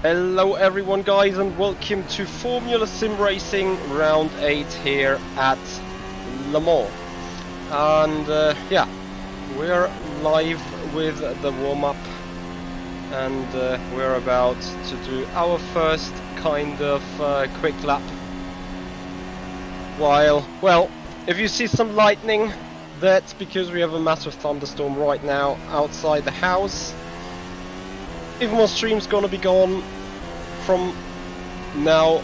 Hello everyone guys, and welcome to Formula Sim Racing Round 8 here at Le Mans. And yeah, we're live with the warm-up, and we're about to do our first kind of quick lap. Well, if you see some lightning, that's because we have a massive thunderstorm right now outside the house. If my stream's gonna be gone from now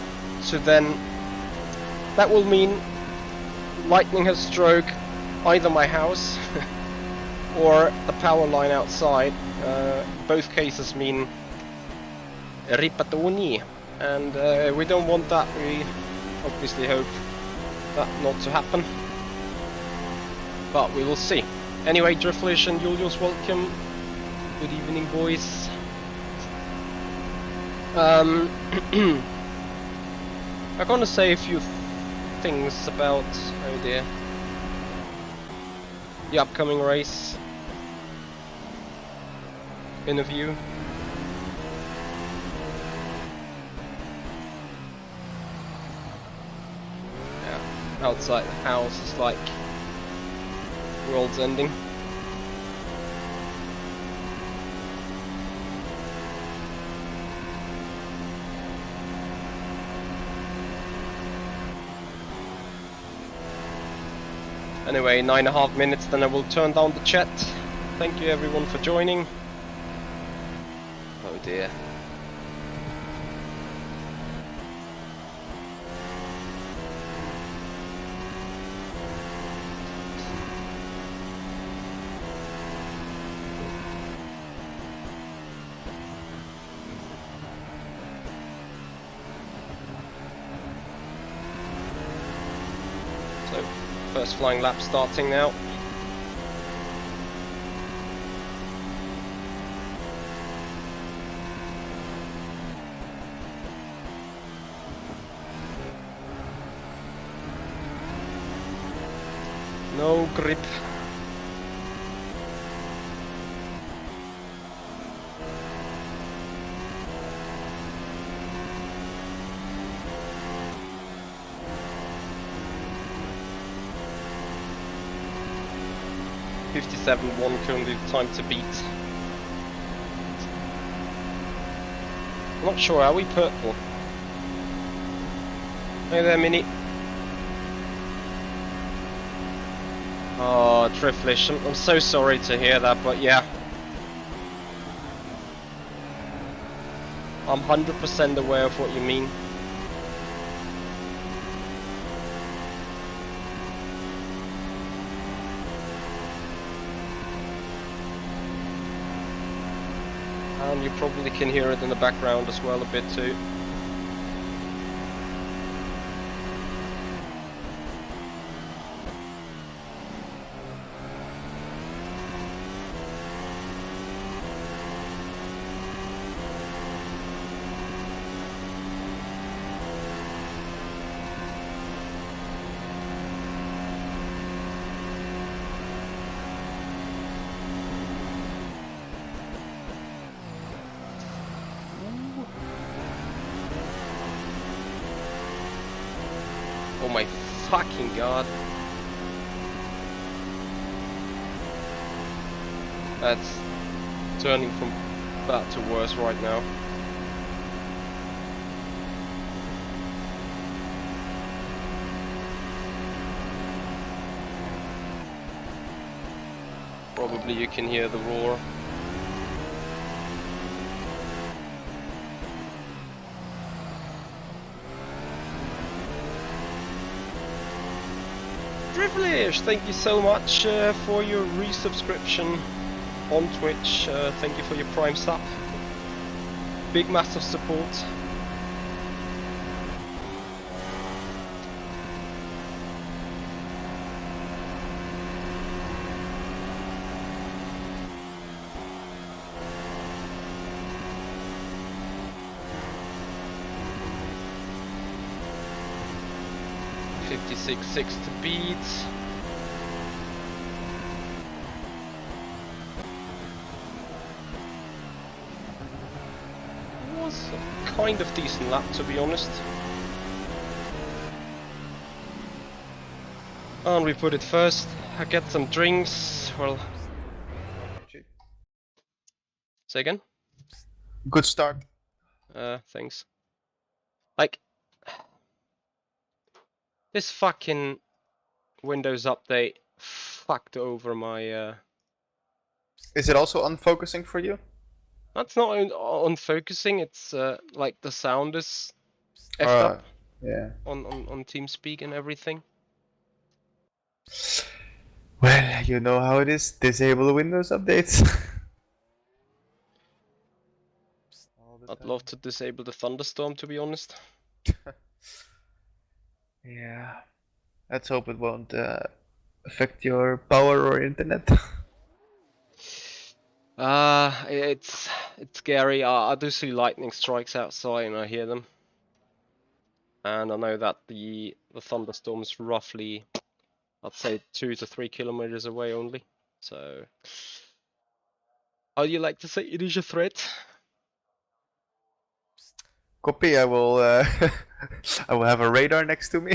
to then, that will mean lightning has struck either my house or the power line outside. Both cases mean ripatoni, and we don't want that. We obviously hope that not to happen, but we will see. Anyway, Driftlish and Julius, welcome. Good evening, boys. I'm gonna say a few things about, oh dear, the upcoming race interview. Yeah, outside the house is like world's ending. Anyway, 9.5 minutes, then I will turn down the chat. Thank you everyone for joining. Oh dear. So, first flying lap starting now. No grip. .57.1 currently time to beat. I'm not sure, are we purple? Hey there, Mini. Oh, Driflish, I'm so sorry to hear that, but yeah. I'm 100% aware of what you mean. And you probably can hear it in the background as well a bit too. Oh my fucking god. That's turning from bad to worse right now. Probably you can hear the roar. Driflish, thank you so much for your resubscription on Twitch. Thank you for your Prime sub. Big massive support. .56.6 to beat. Was a kind of decent lap, to be honest. And we put it first. I get some drinks. Well, say again? Good start. Thanks. Like, this fucking Windows update fucked over my Is it also unfocusing for you? That's not unfocusing, it's like the sound is effed up Yeah. on TeamSpeak and everything. Well, you know how it is. Disable Windows updates. I'd love to disable the thunderstorm, to be honest. Yeah. Let's hope it won't affect your power or internet. It's scary. I do see lightning strikes outside and I hear them. And I know that the thunderstorm's roughly, I'd say 2 to 3 kilometers away only. So, how do you like to say it is a threat? Copy. I will. I will have a radar next to me.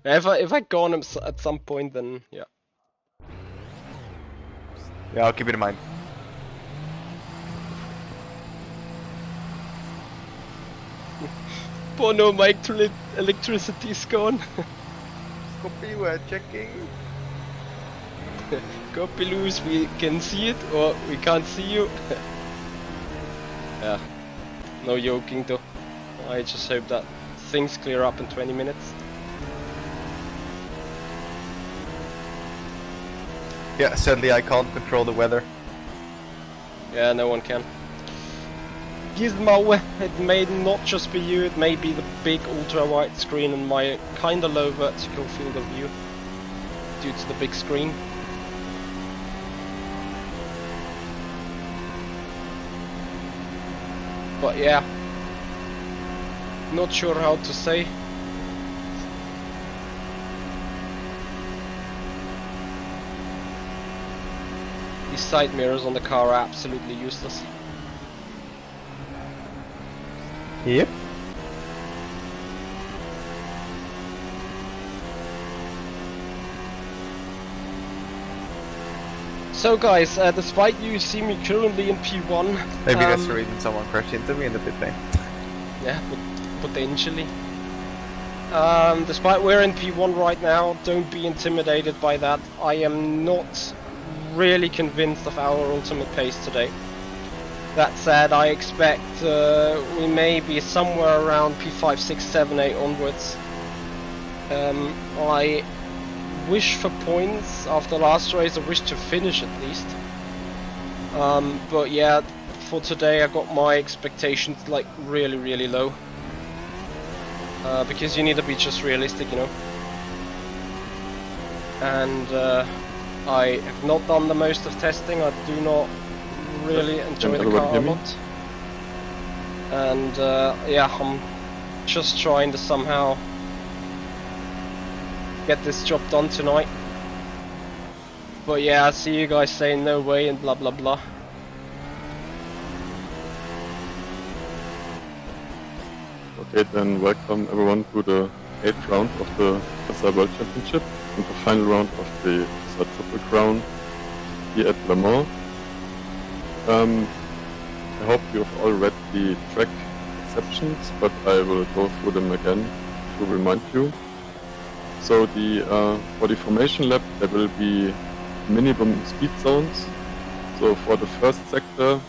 If I go on him at some point, then yeah. Yeah, I'll keep it in mind. Oh no, my electricity is gone. Copy. We're checking. Copy, Luz, we can see it or we can't see you. Yeah, no joking though. I just hope that things clear up in 20 minutes. Yeah, sadly I can't control the weather. Yeah, no one can. gizmo. It may not just be you, it may be the big ultra-wide screen and my kinda low vertical field of view due to the big screen. But yeah, not sure how to say. These side mirrors on the car are absolutely useless. Yep. So guys, despite you see me currently in P1, Maybe that's the reason someone crashed into me in the pit lane. yeah, potentially. Despite we're in P1 right now, don't be intimidated by that. I am not really convinced of our ultimate pace today. That said, I expect we may be somewhere around P5, 6, 7, 8 onwards. I wish for points after last race. I wish to finish at least. But yeah, for today I got my expectations like really low. Because you need to be just realistic, you know. And I have not done the most of testing. I do not really enjoy the car a lot. And yeah, I'm just trying to somehow get this job done tonight. But yeah, I see you guys saying no way and blah blah blah. Okay, then welcome everyone to the 8th round of the FSR World Championship and the final round of the FSR Triple Crown here at Le Mans. I hope you've all read the track exceptions, but I will go through them again to remind you. So for the formation lap there will be minimum speed zones. So for the first sector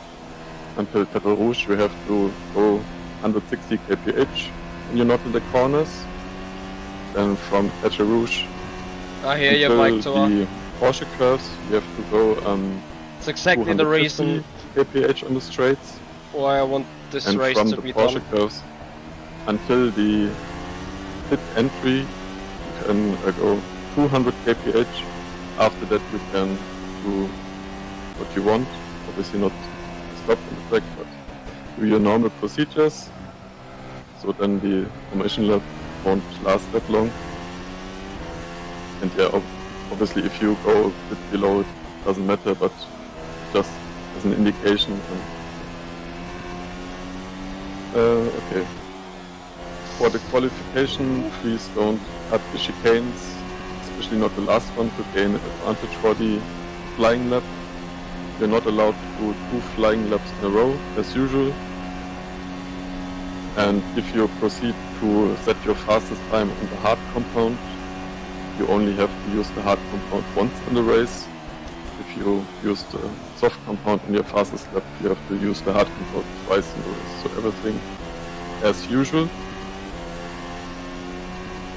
until Terre Rouge you have to go 160 kph when you're not in the corners. Then from Terre Rouge I hear you, until Mike. the Porsche curves you have to go It's exactly the 250 reason kph on the straights. why I want this And race from to the be Porsche done. curves until the pit entry you can go 200 kph. After that you can do what you want, obviously not stop on the track, but do your normal procedures. So then the formation lap won't last that long. And yeah, obviously if you go a bit below it doesn't matter, but just as an indication. Okay. For the qualification, please don't cut the chicanes, especially not the last one, to gain advantage for the flying lap. You're not allowed to do 2 flying laps in a row, as usual. And if you proceed to set your fastest time on the hard compound, you only have to use the hard compound once in the race. If you use the soft compound in your fastest lap, you have to use the hard compound twice in the race. So everything as usual.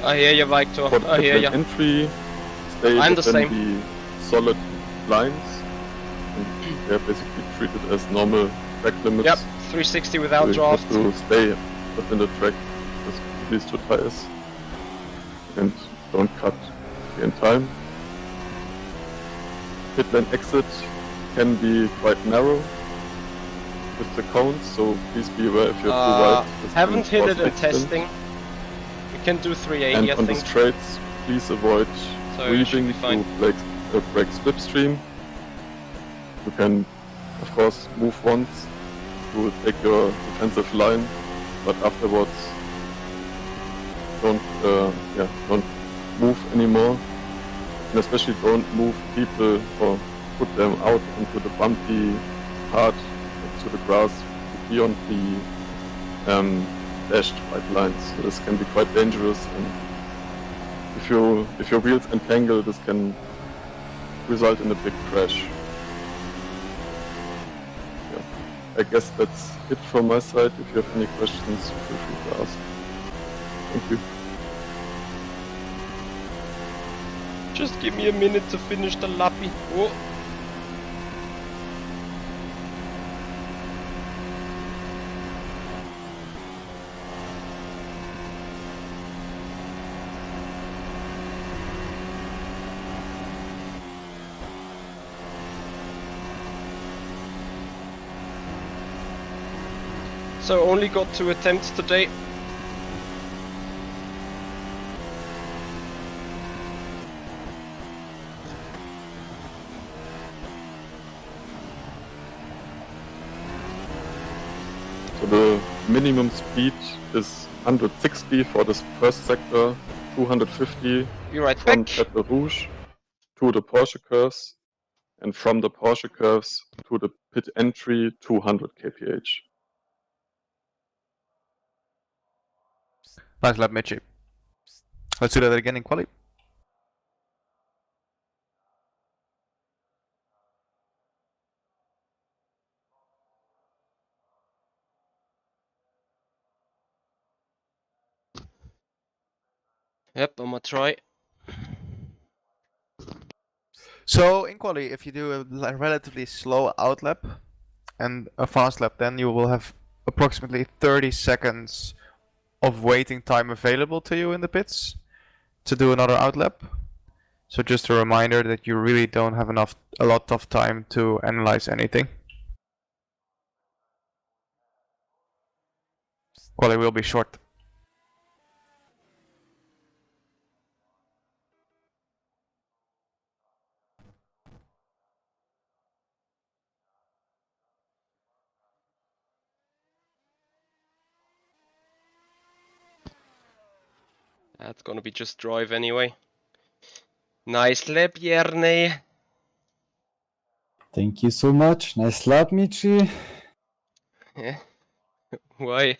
I hear you, Victor. For the I hear pit you. lane entry, stay I'm the within same. the solid lines. And they're basically treated as normal track limits. Yep, 360 without So draft. you have to stay within the track with these 2 tires and don't cut in time. Pit lane exit can be quite narrow with the cones, so please be aware if you're too wide. this Haven't can hit cause it in accident. testing. We can do 380, And I on the think. straights, please avoid So it should weaving be fine. to break slipstream. You can, of course, move once to take your defensive line, but afterwards don't move anymore. And especially don't move people or put them out onto the bumpy part, to the grass, beyond the dashed white lines. So this can be quite dangerous, and if your wheels entangle, this can result in a big crash. Yeah. I guess that's it from my side. If you have any questions, feel free to ask. Thank you. Just give me a minute to finish the lappy. Oh. So only got 2 attempts today. So the minimum speed is 160 for this first sector, 250 Be right from back. Château Rouge to the Porsche curves, and from the Porsche curves to the pit entry 200 kph. Nice lap, Mitchy. Let's do that again in quali. Yep, I'm gonna try. So in quali, if you do a relatively slow out lap and a fast lap, then you will have approximately 30 seconds of waiting time available to you in the pits to do another out lap. So just a reminder that you really don't have a lot of time to analyze anything. Quali will be short. That's gonna be just drive anyway. Nice lap, Järni. Thank you so much. Nice lap, Michi. Yeah. Why?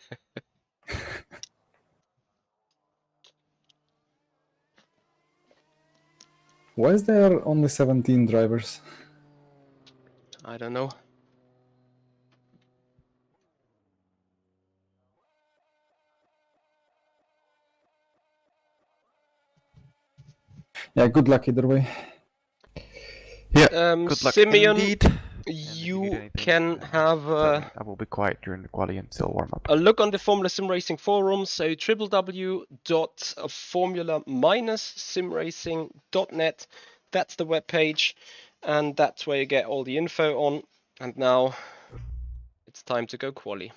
Why is there only 17 drivers? I don't know. Yeah, good luck either way. Yeah, Good luck Simeon, indeed. And you can have I will be quiet during the quali until warm up. a look on the Formula SimRacing forum, so www.formula-simracing.net. That's the webpage, and that's where you get all the info on. And now it's time to go quali.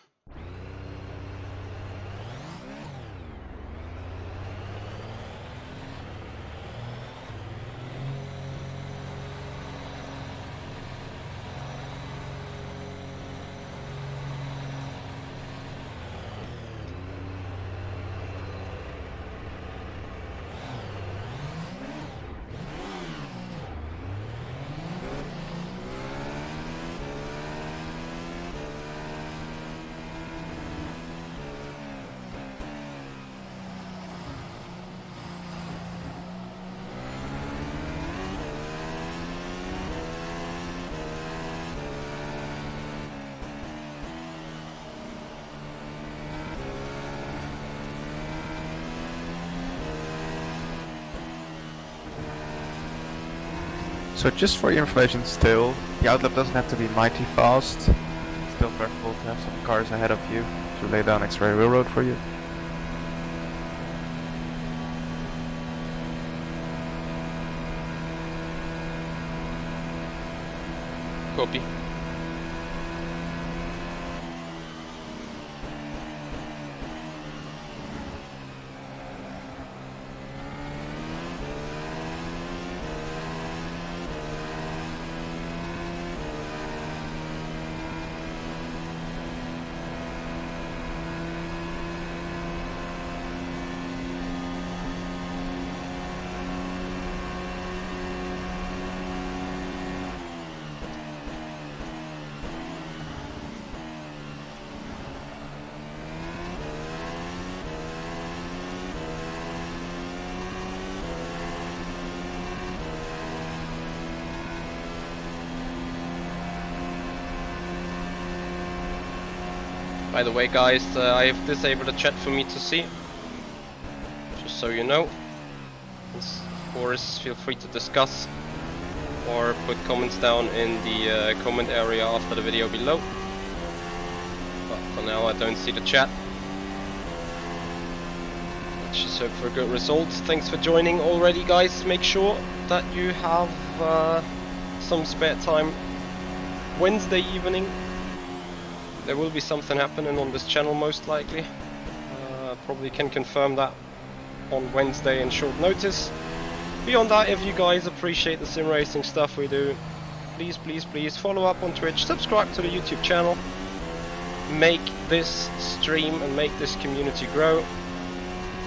So just for your information still, the outlap doesn't have to be mighty fast. It's still preferable to have some cars ahead of you to lay down extra railroad for you. Copy. By the way, guys, I have disabled the chat for me to see, just so you know. Of course, feel free to discuss or put comments down in the comment area after the video below. But for now, I don't see the chat. Let's just hope for a good result. Thanks for joining already, guys. Make sure that you have some spare time Wednesday evening there will be something happening on this channel most likely. Probably can confirm that on Wednesday in short notice. Beyond that, if you guys appreciate the sim racing stuff we do, please follow up on Twitch, subscribe to the YouTube channel, make this stream and make this community grow.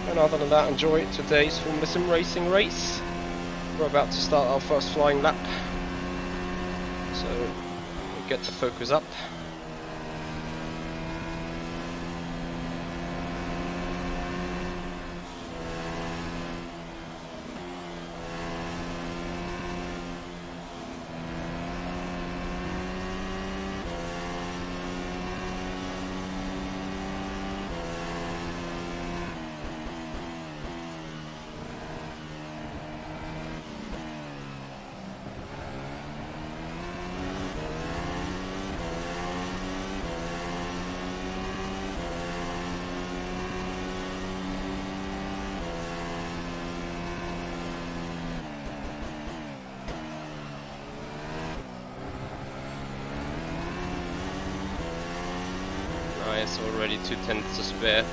And other than that, enjoy today's Formula Sim Racing race. We're about to start our first flying lap, so we'll get to focus up. Nice, already 2/10 to spare.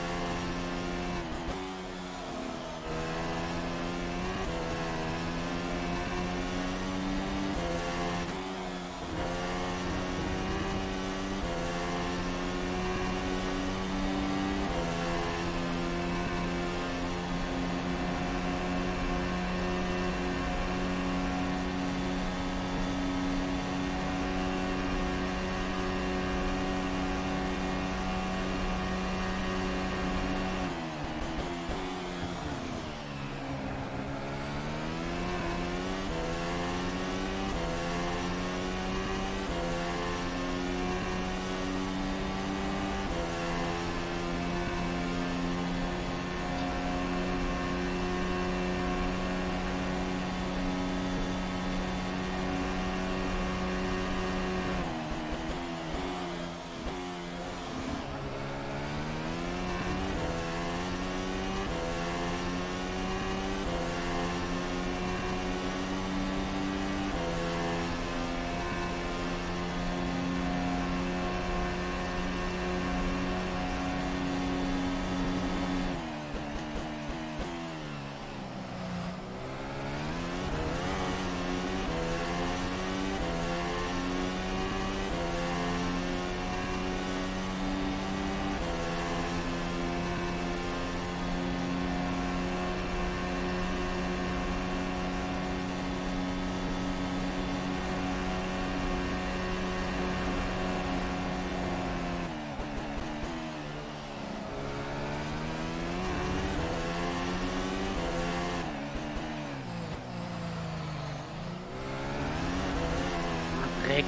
Nick.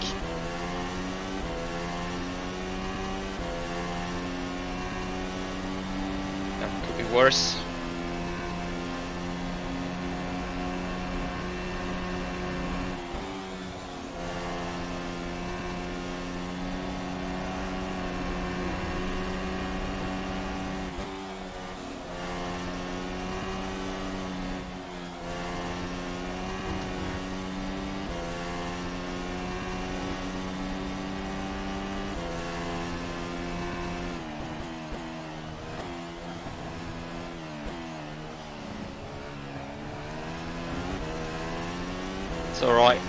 That could be worse. It's alright.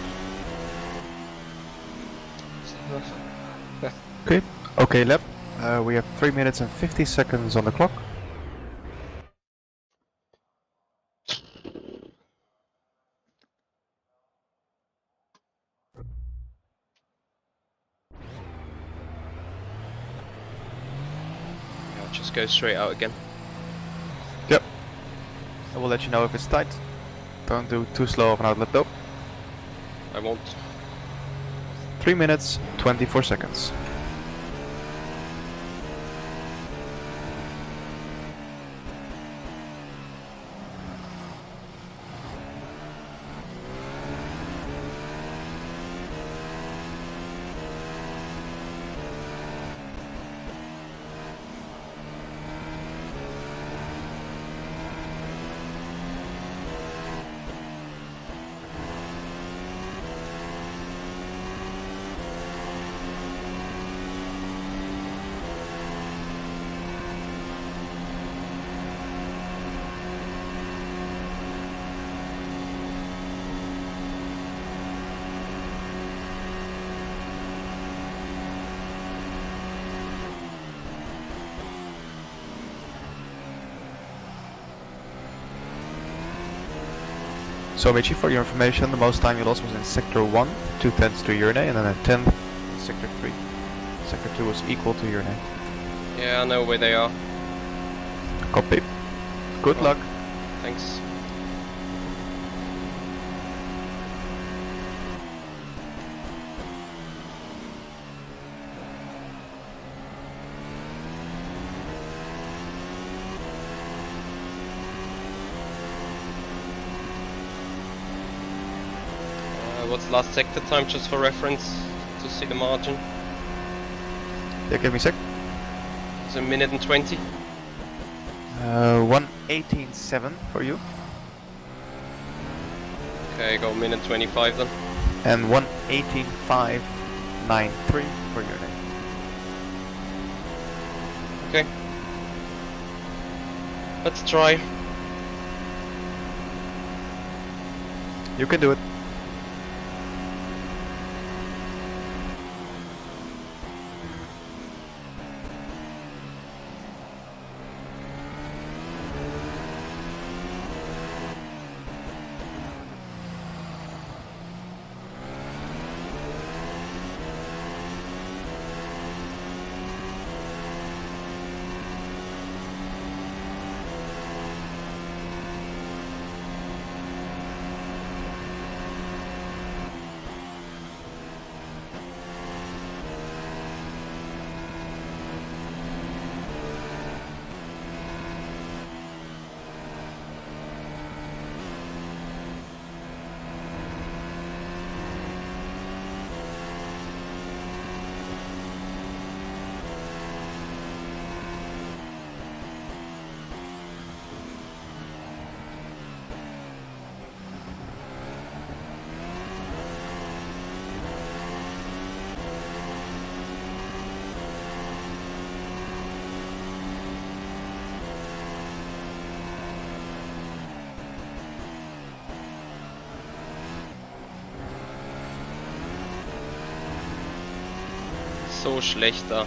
Okay lap. We have 3 minutes and 50 seconds on the clock. I'll just go straight out again. Yep. I will let you know if it's tight. Don't do too slow of an outlet though. I won't. 3 minutes, 24 seconds. So Michi, for your information, the most time you lost was in Sector 1, 2/10 to Urne, and then a 10th in Sector 3. Sector 2 was equal to Urne. Yeah, I know where they are. Copy. Good luck. Thanks. What's the last sector time, just for reference, to see the margin? Yeah, give me a sec. It's a minute and 20. 1:18.7 for you, Okay, go minute 25 then. and 1:18.593 for Urne. Okay. Let's try. You can do it. So schlechter.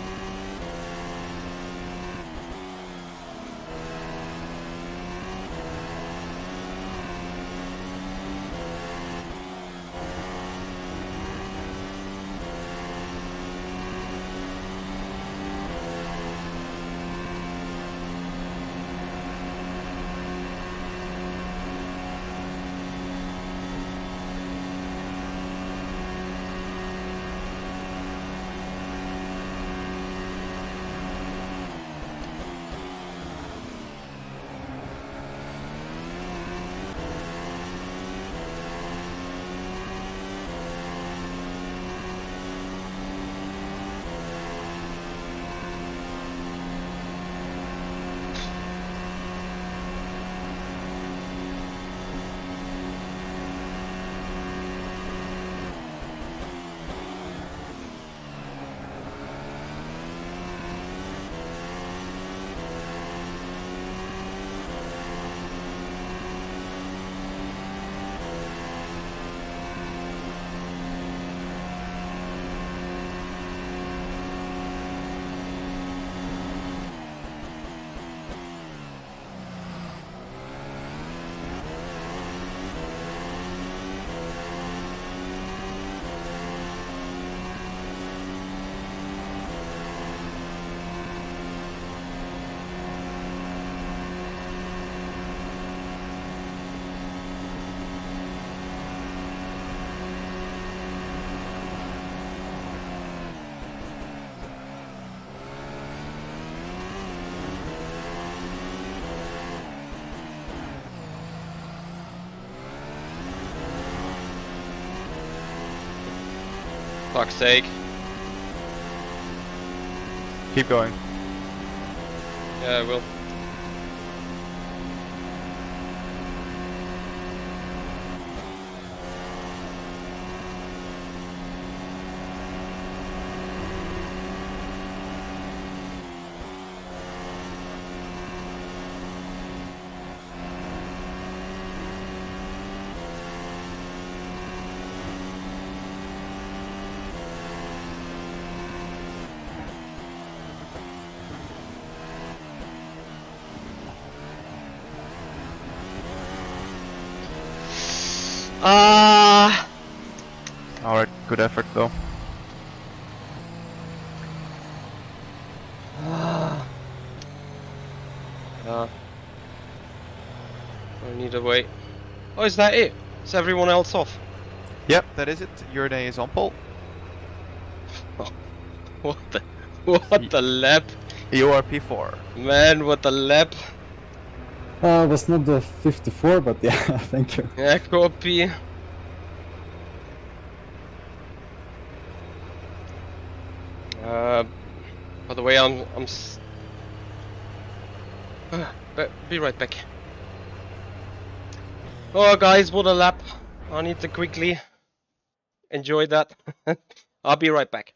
Fuck's sake. Keep going. Yeah, I will. Ah. Alright, good effort though. I need to wait. Oh, is that it? Is everyone else off? Yep, that is it. Your day is on pole. What the? What the lap? You are P4. Man, what the lap? Was not the 54, but yeah, thank you. Yeah, copy. By the way, be right back. Oh, guys, what a lap! I need to quickly enjoy that. I'll be right back.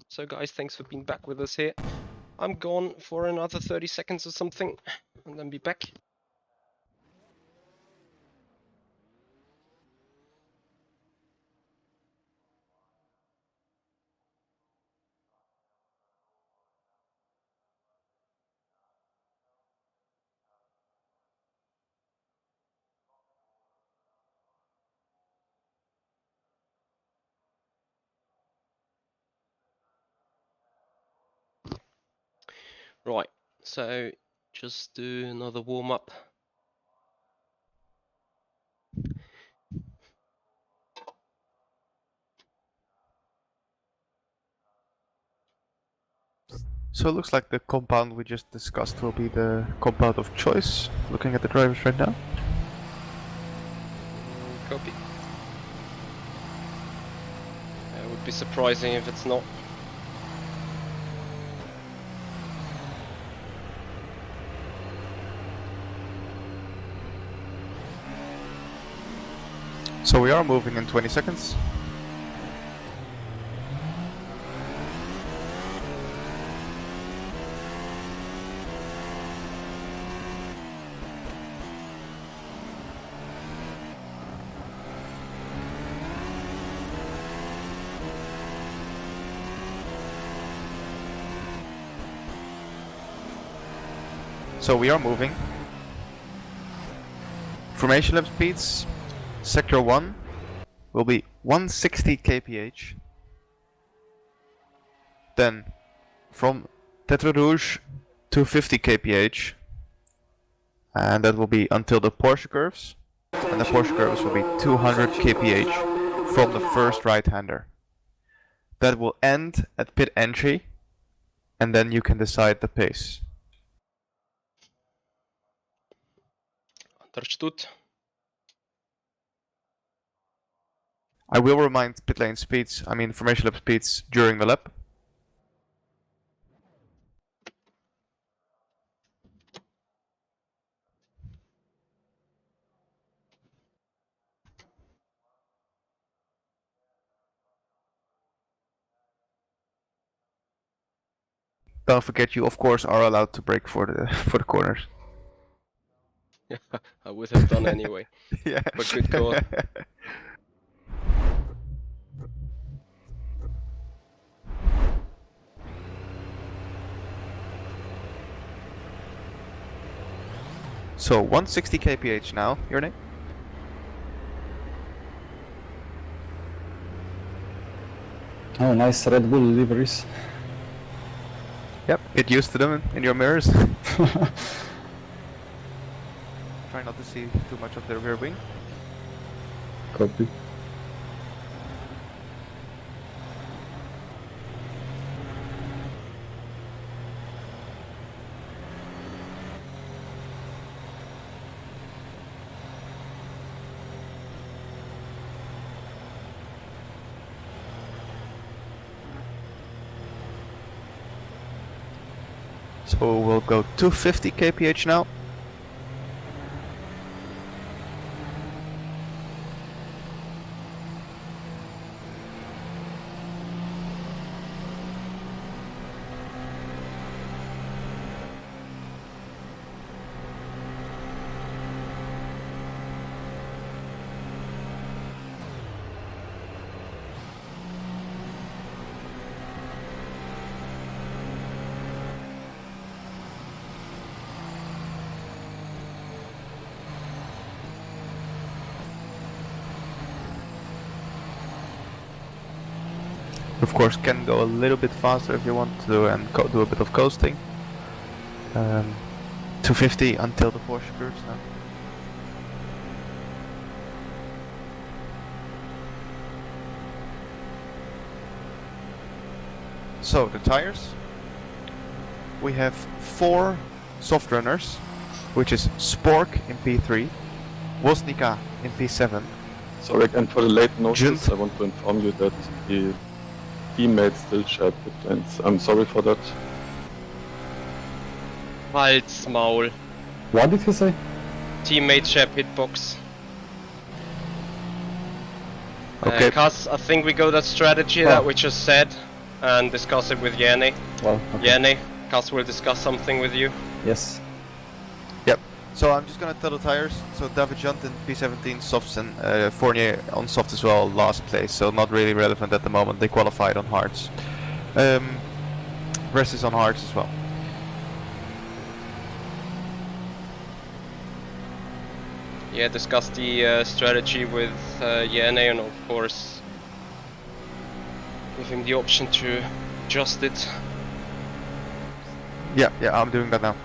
So guys, thanks for being back with us here. I'm gone for another 30 seconds or something, and then be back. Right, so just do another warm up. So it looks like the compound we just discussed will be the compound of choice, looking at the drivers right now. Copy. It would be surprising if it's not. So we are moving in 20 seconds. So we are moving. Formation lap speeds. Sector 1 will be 160 kph. Then from Tetre Rouge 250 kph. And that will be until the Porsche curves. And the Porsche curves will be 200 kph from the first right-hander. That will end at pit entry. And then you can decide the pace. Understood. I will remind pit lane speeds, formation lap speeds during the lap. Don't forget, you of course are allowed to brake for the corners. I would have done anyway. Yeah. But good call. So 160 kph now, your name? Oh, nice Red Bull liveries. Yep, get used to them in your mirrors. Try not to see too much of their rear wing. Copy. So we'll go 250 kph now. Of course, can go a little bit faster if you want to and do a bit of coasting. 250 until the Porsche curves now. So the tires. We have 4 soft runners, which is Spork in P3, Woznica in P7. Sorry, and for the late notice, Junt. I want to inform you that the teammates still share pit lanes. I'm sorry for that. Halt's Maul. What did he say? Teammate share pitbox. Okay. Cuz, I think we go that strategy that we just said and discuss it with Jenny. Well, okay. Jenny, Cuz will discuss something with you. Yes. Yep. So I'm just gonna tell the tires. So David Junt in P17 softs and Fournier on soft as well, last place. So not really relevant at the moment. They qualified on hards. Rest is on hards as well. Yeah, discuss the strategy with Jenny and of course give him the option to adjust it. Yeah, I'm doing that now.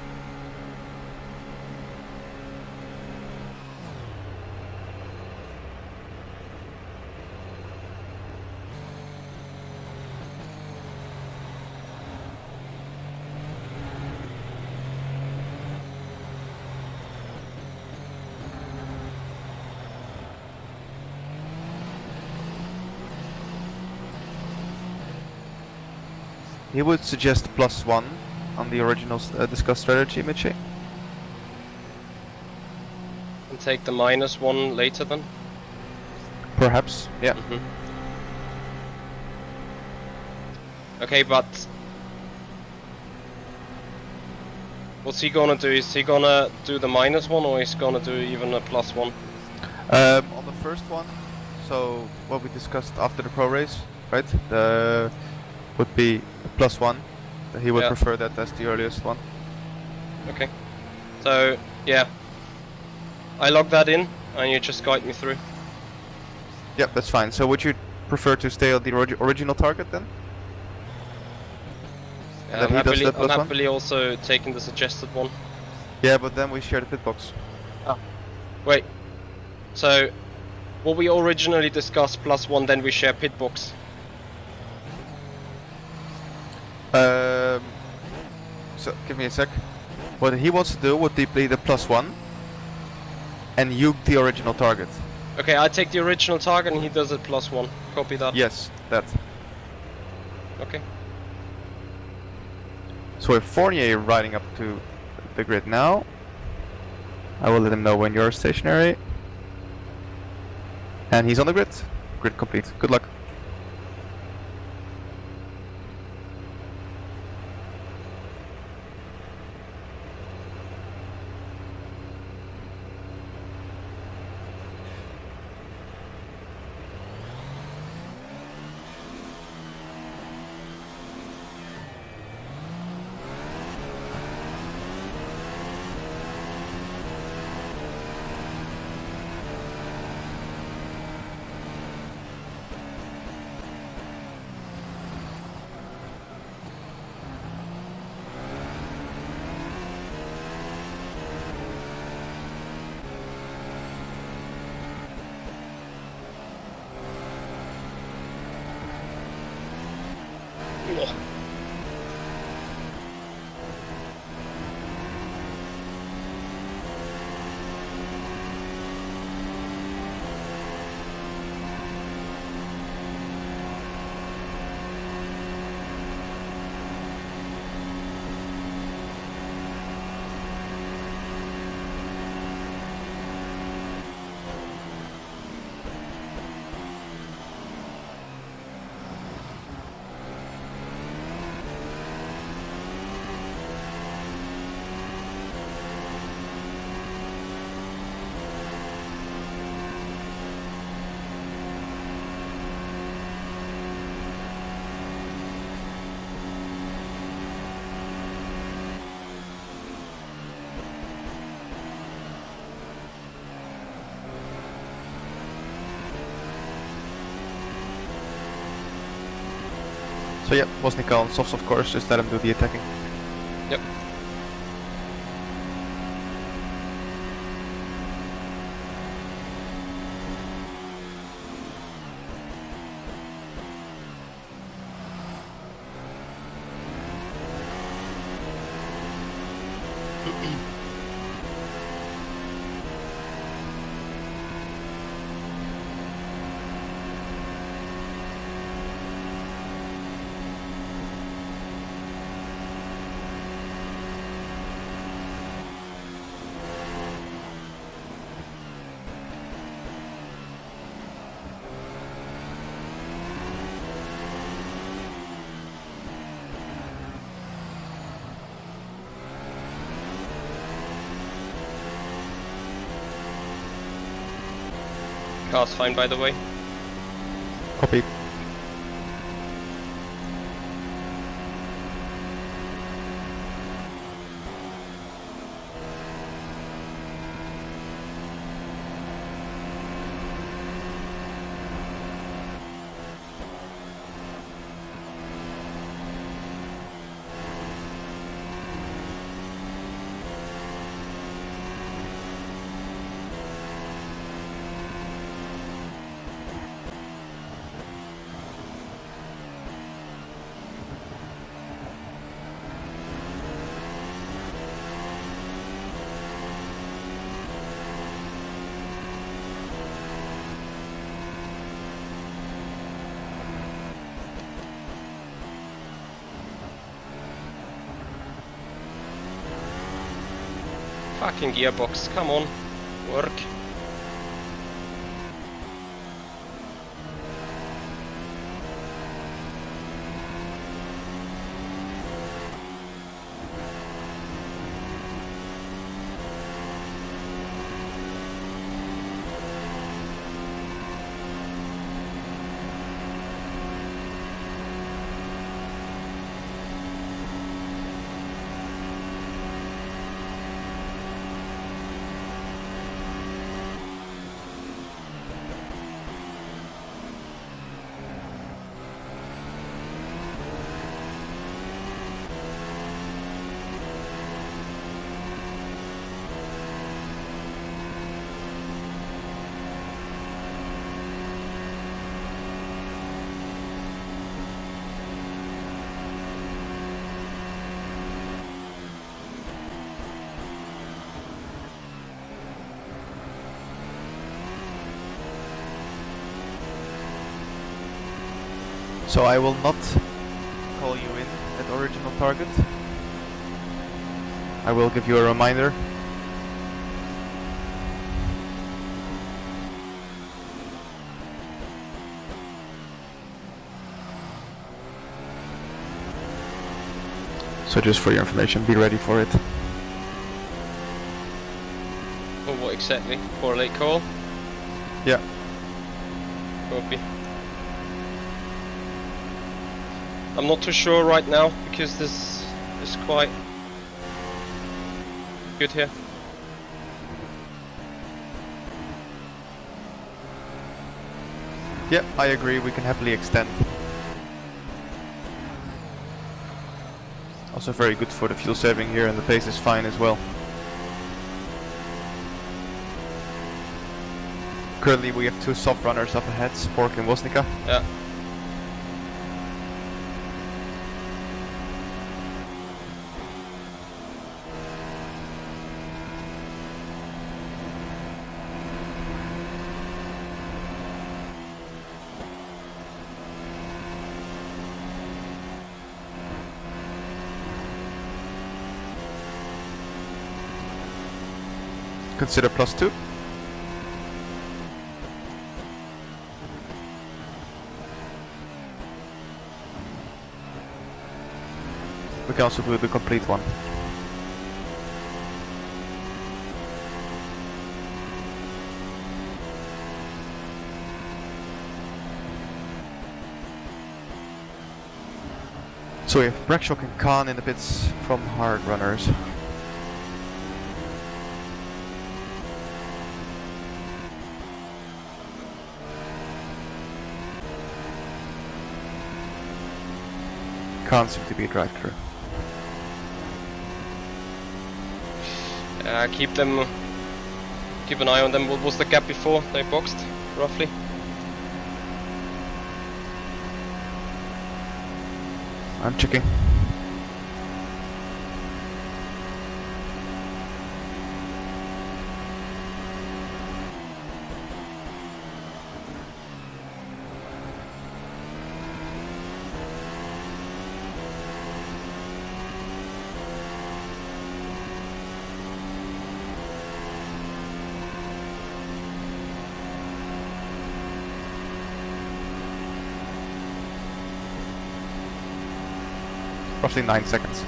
He would suggest +1 on the original discussed strategy, Mitchie. And take the -1 later then. Perhaps, yeah. Okay, but what's he gonna do? Is he gonna do the -1 or is he gonna do even a +1? On the first one, so what we discussed after the pro race, right? Would be +1. He would Yeah. prefer that as the earliest one. Okay. So, yeah. I log that in and you just guide me through. Yep, that's fine. So would you prefer to stay on the original target then? And I'm then he does happily, the I'm +1? happily also taking the suggested one. Yeah, but then we share the pit box. Wait. So, what we originally discussed +1, then we share pit box. So give me a sec. What he wants to do would be the +1, and you the original target. Okay, I take the original target and he does it +1. Copy that. Yes, that. Okay. So if Fournier riding up to the grid now, I will let him know when you're stationary. And he's on the grid. Grid complete. Good luck. So yeah, Bosnica on softs of course, just let him do the attacking. Yep. Car's fine, by the way. Copy. Fucking gearbox, come on. Work. So I will not call you in at original target. I will give you a reminder. So just for your information, be ready for it. Or what exactly? For a late call? Yeah. Copy. I'm not too sure right now because this is quite good here. Yeah, I agree, we can happily extend. Also very good for the fuel saving here, and the pace is fine as well. Currently we have two soft runners up ahead, Spork and Woznica. Yeah. Consider +2. We can also do the complete one. So we have Brackshock and Khan in the pits from hard runners. Khan seems to be a drive-through. Keep an eye on them. What was the gap before they boxed, roughly? I'm checking. Roughly 9 seconds.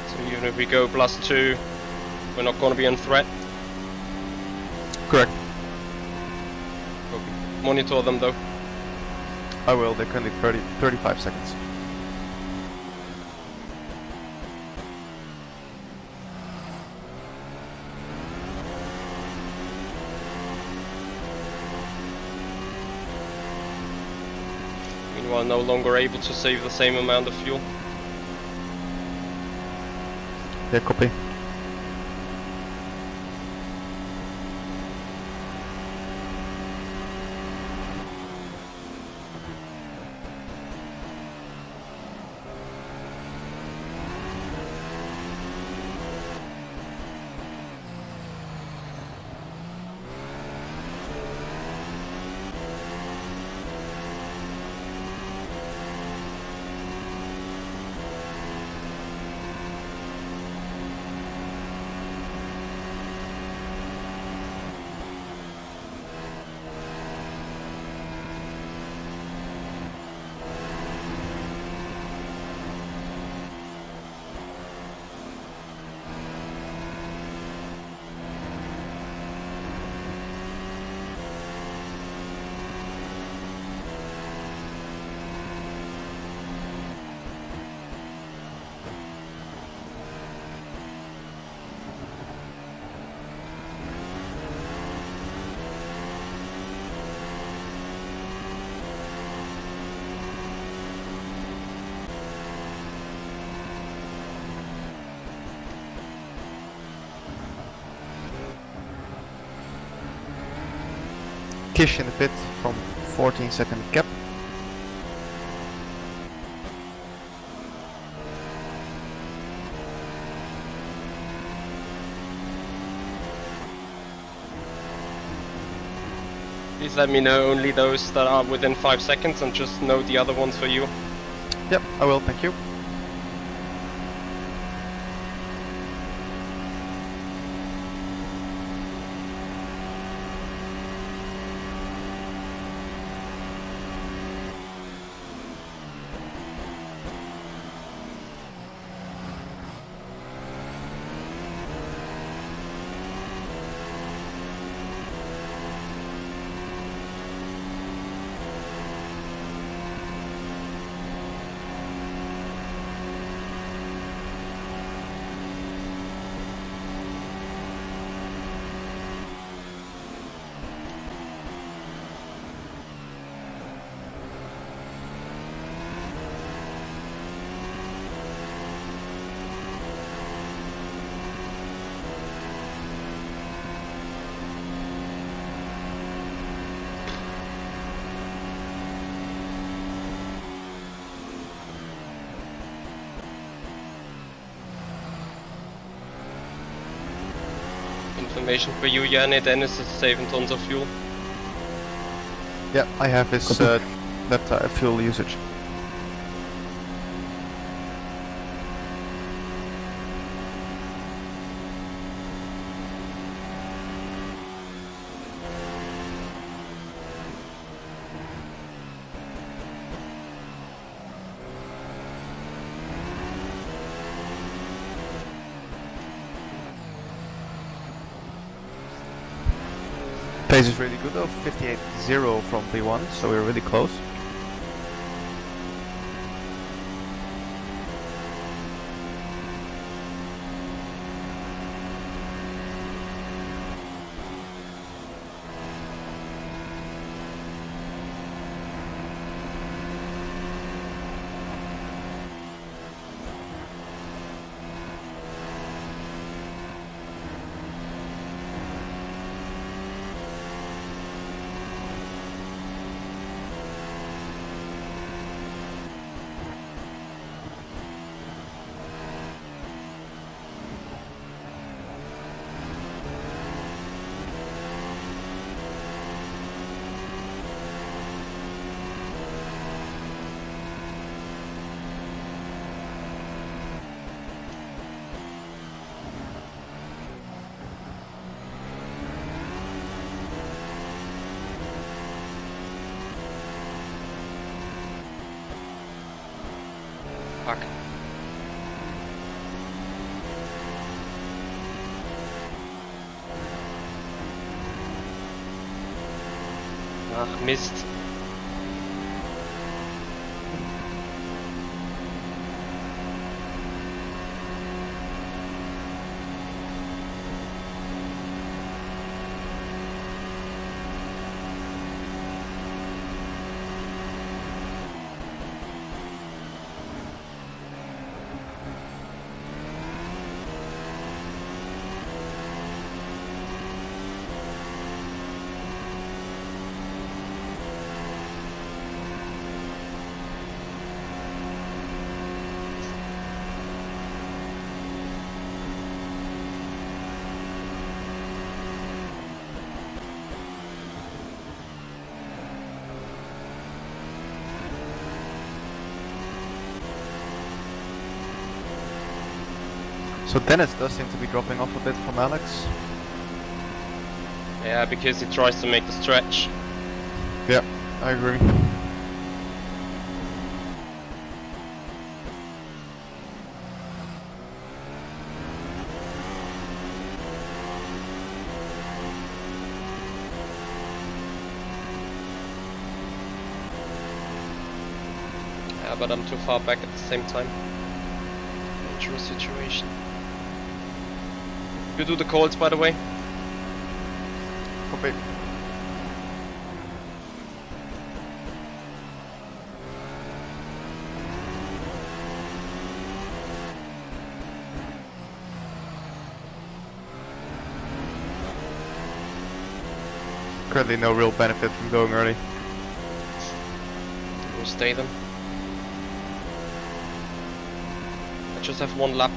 So even if we go +2, we're not going to be in threat. Correct. Okay. Monitor them though. I will, they're currently 35 seconds. Meanwhile, no longer able to save the same amount of fuel. Yeah, copy. Kish in the pit from 14-second gap. Please let me know only those that are within 5 seconds and just know the other ones for you. Yep, I will, thank you. Information for you, Yanni. Dennis is saving tons of fuel. Yeah, I have his that fuel usage. Pace is really good though, 58.0 from P1, so we're really close. Fuck. Ach, Mist. So Dennis does seem to be dropping off a bit from Alex. Yeah, because he tries to make the stretch. Yeah, I agree. Yeah, but I'm too far back at the same time. Dangerous situation. You do the calls, by the way. Copy. Currently no real benefit from going early. We'll stay then. I just have one lap,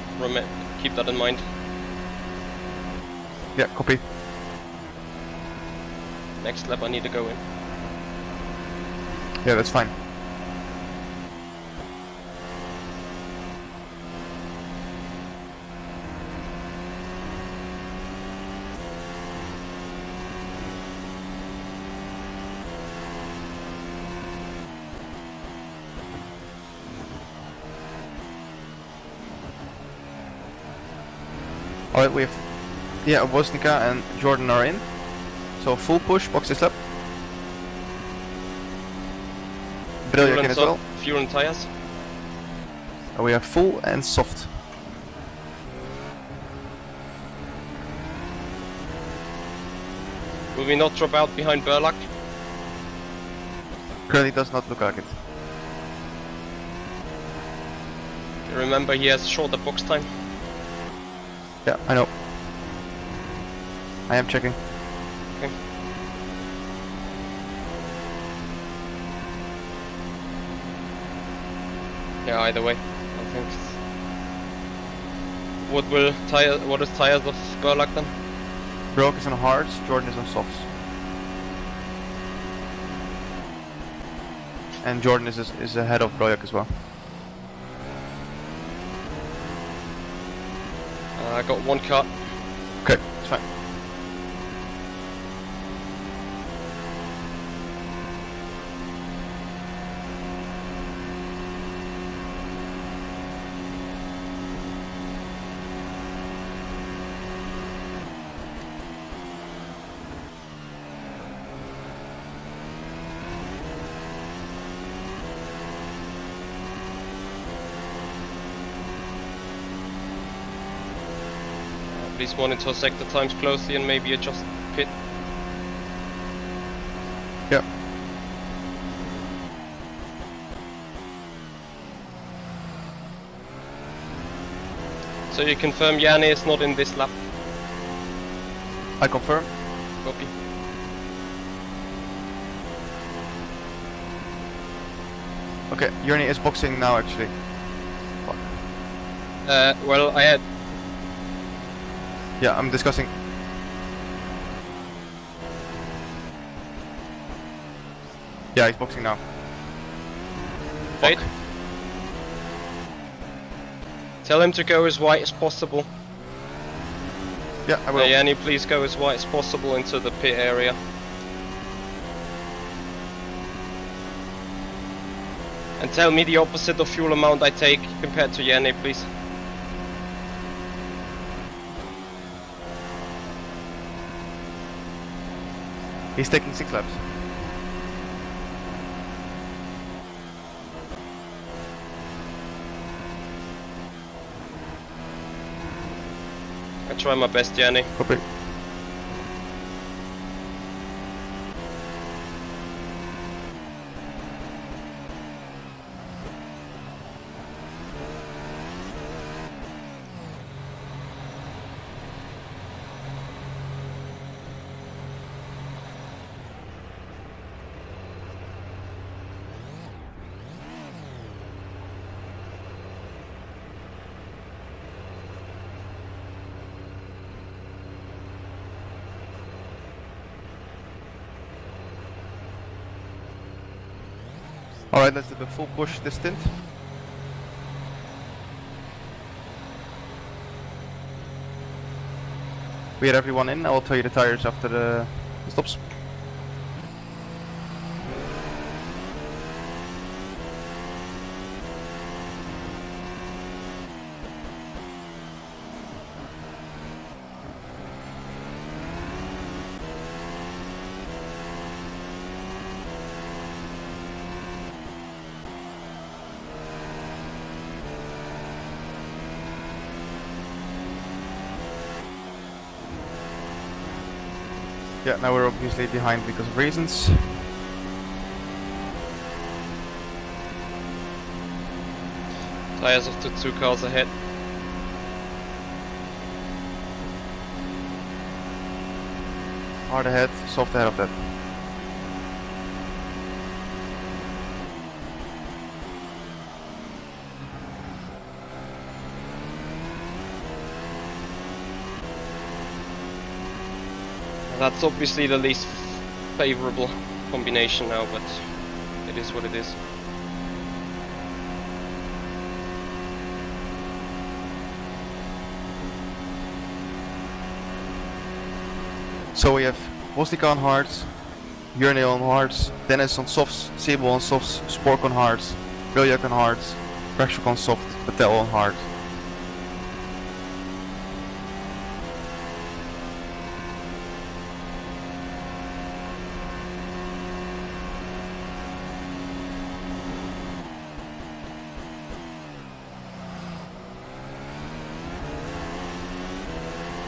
keep that in mind. Yeah, copy. Next lap I need to go in. Yeah, that's fine. Alright, we have, yeah, Woznica and Jordan are in. So full push, box this lap. Brilliant in as well. Fuel and tires. And we have full and soft. Will we not drop out behind Burlock? Currently does not look like it. Remember, he has shorter box time. Yeah, I know. I am checking. Okay. Yeah, either way, I think. What is tires of Burlock then? Broke is on hards, Jordan is on softs. And Jordan is ahead of Broyak as well. I got one cut. Okay, it's fine. Please monitor sector times closely and maybe adjust pit. Yeah. So you confirm Yanni is not in this lap? I confirm. Copy. Okay, Jurny is boxing now actually. Fuck. Well, I had... Yeah, I'm discussing. Yeah, he's boxing now. Wait. Fuck. Tell him to go as wide as possible. Yeah, I will. Yanni, please go as wide as possible into the pit area. And tell me the opposite of fuel amount I take compared to Yanni, please. He's taking 6 laps. I try my best, Yanni. Copy. Alright, let's do the full push this stint. We had everyone in, I will tell you the tires after the stops. Yeah, now we're obviously behind because of reasons. Tires of the 2 cars ahead. Hard ahead, soft ahead of that. That's obviously the least favorable combination now, but it is what it is. So we have Wostika on hards, Jurneel on hards, Dennis on softs, Sebo on softs, Spork on hards, Biljak on hards, Brashok on soft, Patel on hard.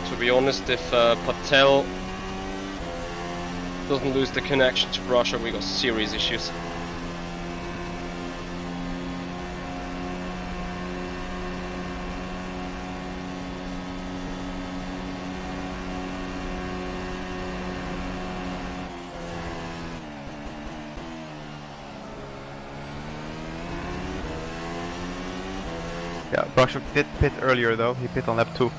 To be honest, if Patel doesn't lose the connection to Brashok, we got serious issues. Yeah, Brashok did pit earlier though, he pit on lap 2.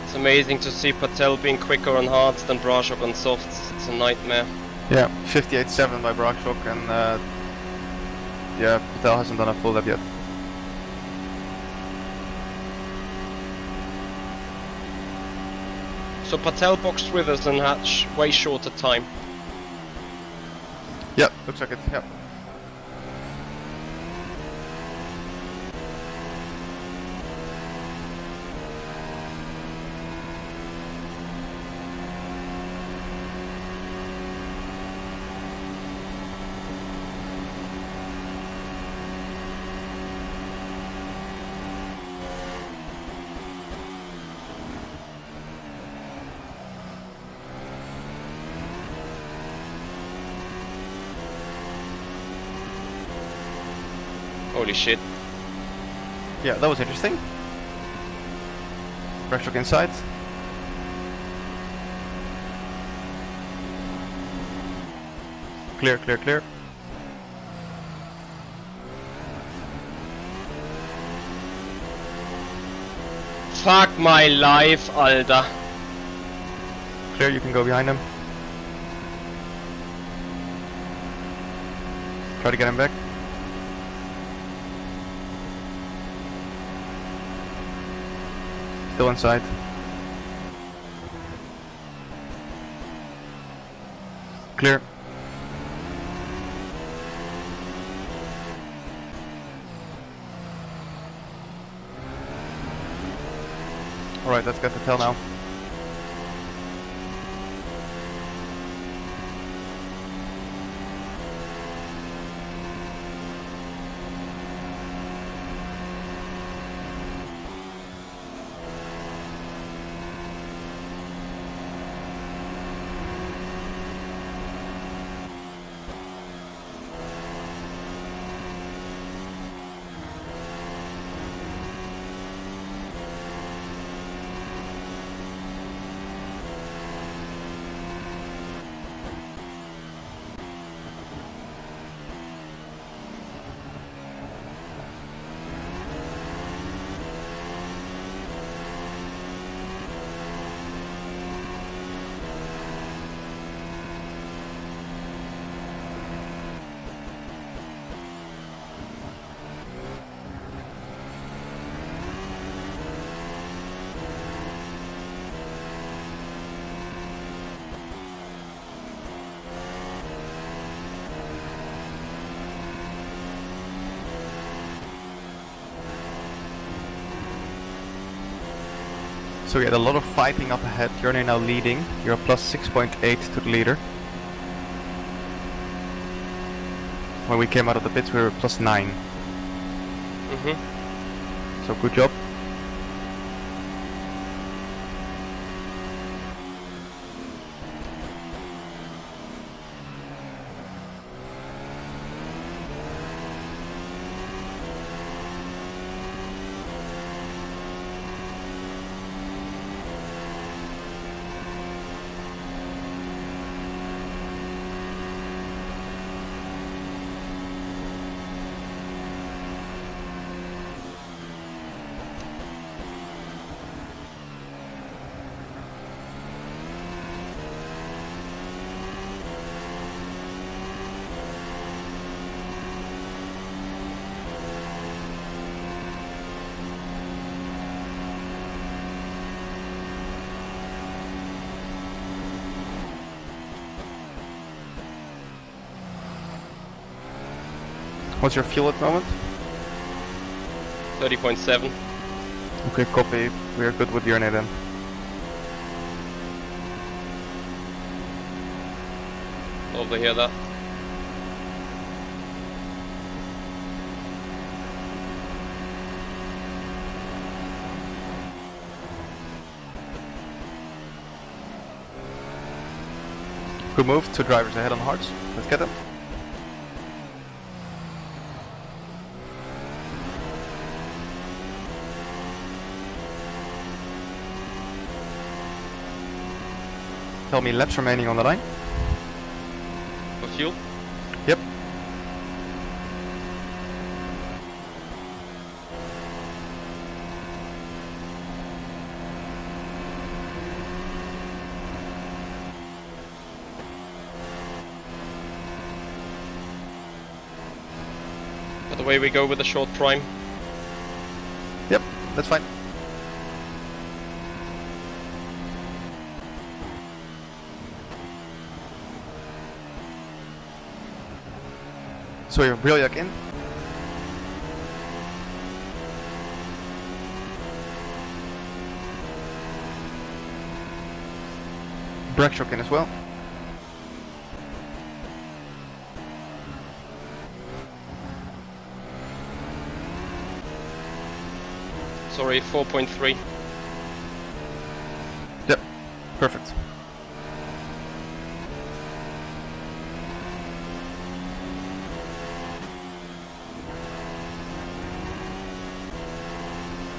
It's amazing to see Patel being quicker on hards than Brashok on softs. It's a nightmare. Yeah, 58.7 by Brashok and yeah, Patel hasn't done a full lap yet. So Patel boxed with us and had way shorter time. Yeah, looks like it, yeah. Holy shit. Yeah, that was interesting. Brashok inside. Clear, clear, clear. Fuck my life, Alter. Clear, you can go behind him. Try to get him back. Still inside. Clear. Alright, let's get the tail now. So we had a lot of fighting up ahead. You're now leading. You're plus 6.8 to the leader. When we came out of the pits, we were plus 9. So good job. What's your fuel at the moment? 30.7. Okay, copy. We are good with your then. Love to hear that. Good move. 2 drivers ahead on hards. Let's get them. Tell me laps remaining on the line. For fuel? Yep. By the way we go with a short prime. Yep, that's fine. So you're Brilliak in. Brackshock in as well. Sorry, 4.3. Yep, perfect.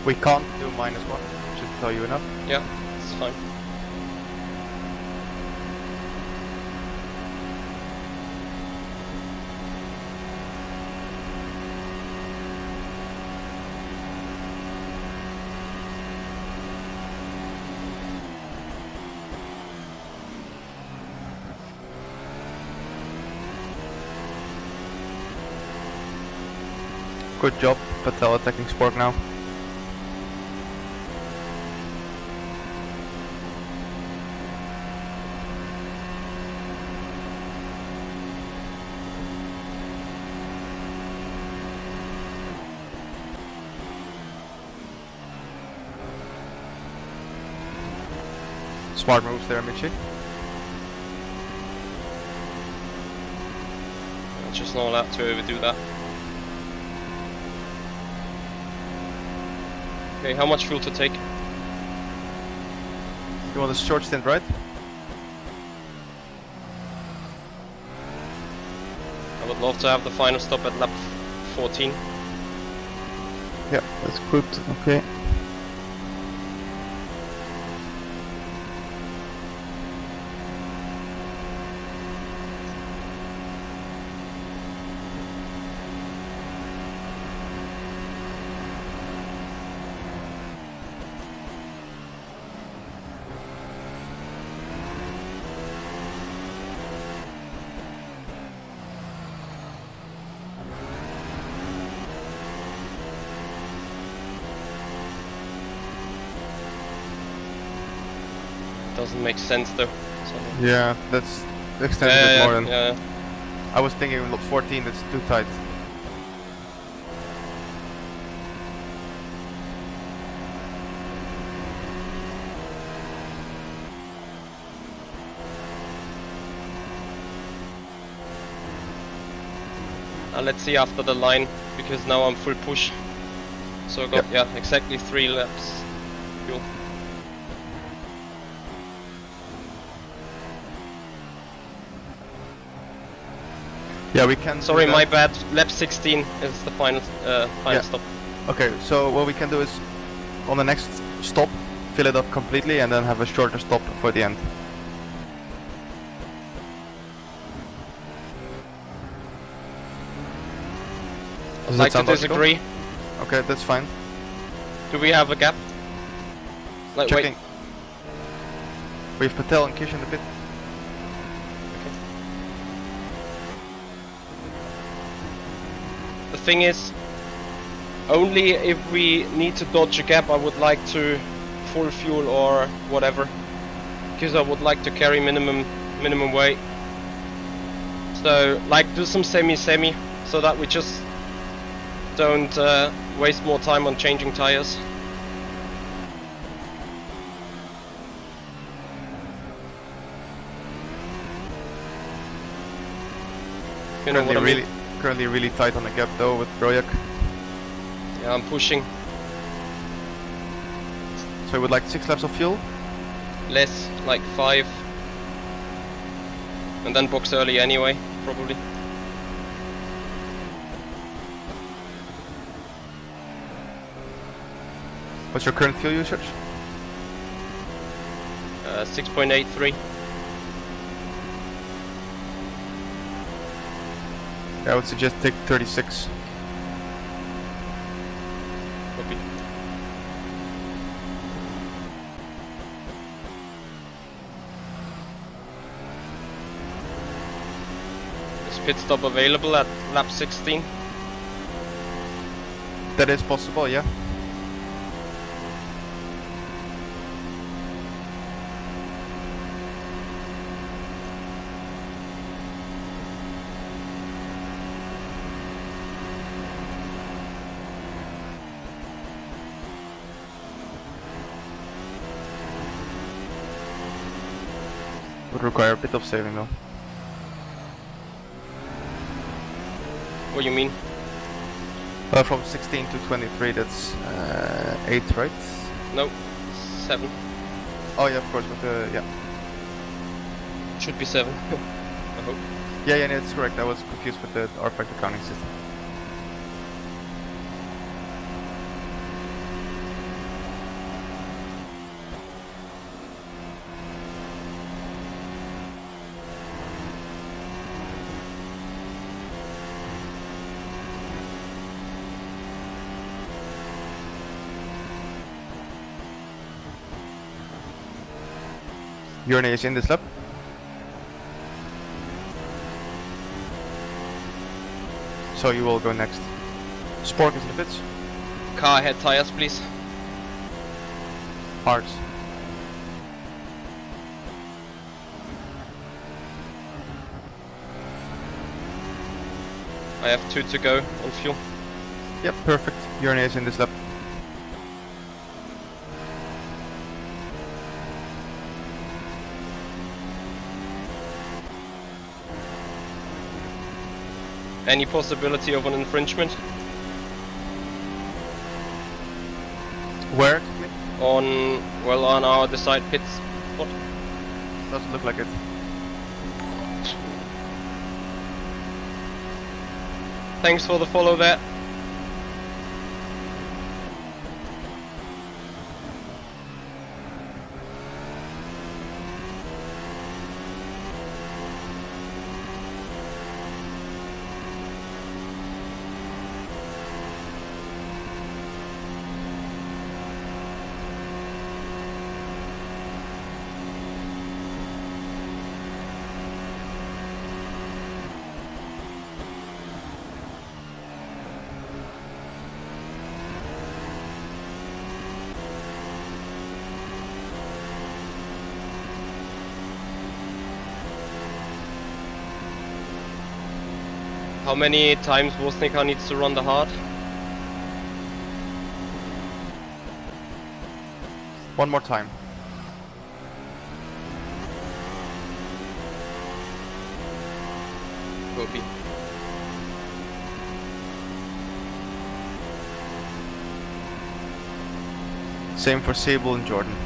We can't do -1, should tell you enough. Yeah, it's fine. Good job, Patel attacking Spork now. Smart moves there, Michi. I'm just not allowed to overdo that. Okay, how much fuel to take? You want a short stint, right? I would love to have the final stop at lap 14. Yeah, that's good. Okay. Doesn't make sense though. So, Yeah, that's extended a bit more than. yeah. I was thinking 14, that's too tight. Let's see after the line, because now I'm full push. So I got, yeah, exactly 3 laps fuel. Yeah, we can. Sorry, do my that. bad. Lap 16 is the final Yeah. stop. Okay, so what we can do is on the next stop, fill it up completely and then have a shorter stop for the end. I'd Does like that to sound logical? disagree. Okay, that's fine. Do we have a gap? Like, Checking. wait. We have Patel and Kish in the pit. The thing is, only if we need to dodge a gap, I would like to full fuel or whatever, because I would like to carry minimum weight. So, like, do some semi, so that we just don't waste more time on changing tires. You know what I mean? Currently really tight on the gap though with Brojak. Yeah, I'm pushing So we would like 6 laps of fuel. less, like 5, and then box early anyway, probably. What's your current fuel usage? 6.83. Yeah, I would suggest take 36. Copy. Is pit stop available at lap 16? That is possible, yeah. Would require a bit of saving though. What do you mean? From 16 to 23, that's 8, right? No, 7. Oh yeah, of course, with the, yeah. Should be 7. I hope. Yeah, that's correct. I was confused with the rFactor counting system. Bjorn is in this lap. So you will go next. Spork is in the pits. Car head tires, please. Hearts. I have 2 to go on fuel. Yep, perfect. Bjorn is in this lap. Any possibility of an infringement? Where exactly? On our decide pit spot. Doesn't look like it. Thanks for the follow there. How many times Wozniak needs to run the hard? One more time. Copy. Same for Sable and Jordan.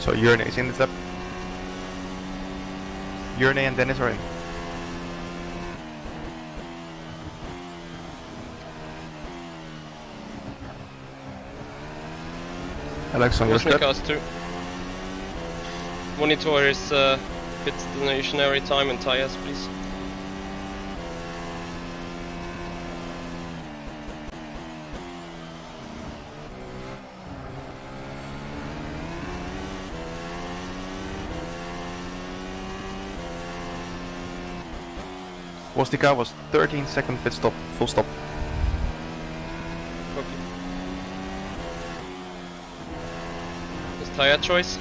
So Urne is in this lap. Urne and Dennis are in. Alex on your step. Cast Monitor is pit stationary time and tires, please. Wostika was 13-second pit stop, full stop. Copy. His tire choice.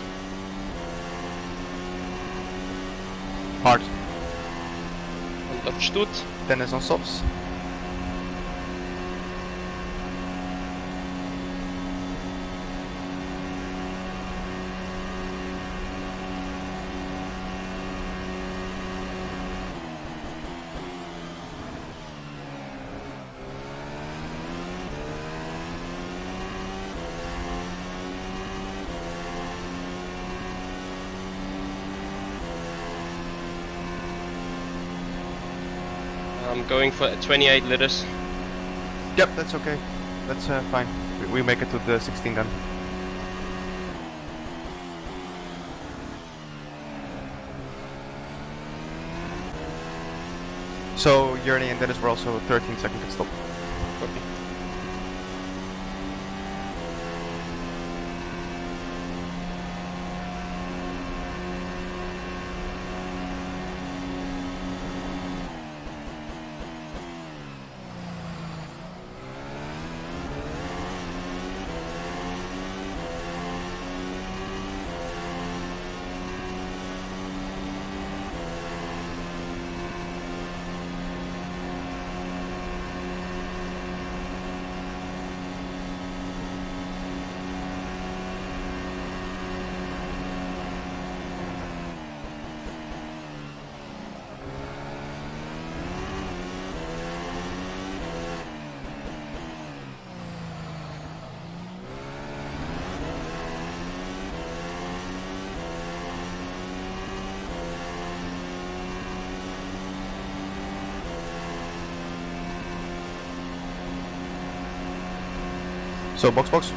Hard. Understood. Dennis on softs. I'm going for 28 liters. Yep, that's okay. That's fine. We make it to the 16 then. So Urne and Dennis were also 13-second pit stop. Copy. So box.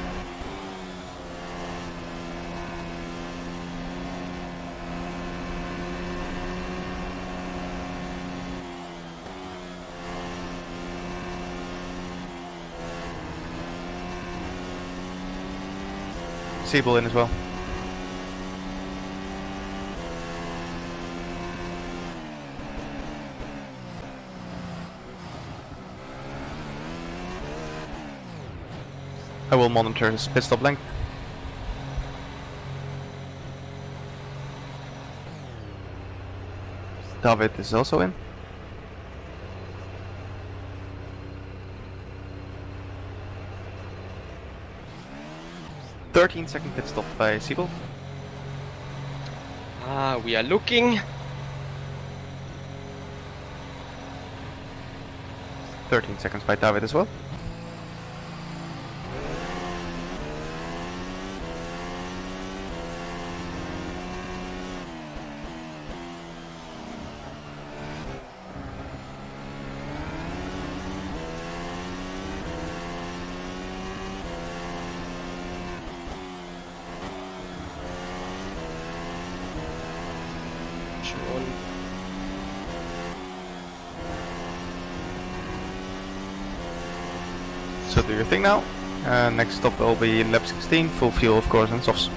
Sable in as well. I will monitor his pit stop length. David is also in. "13-second pit stop by Siebel. We are looking. 13 seconds by David as well. Schon. So do your thing now. Next stop will be lap 16, full fuel of course and softs.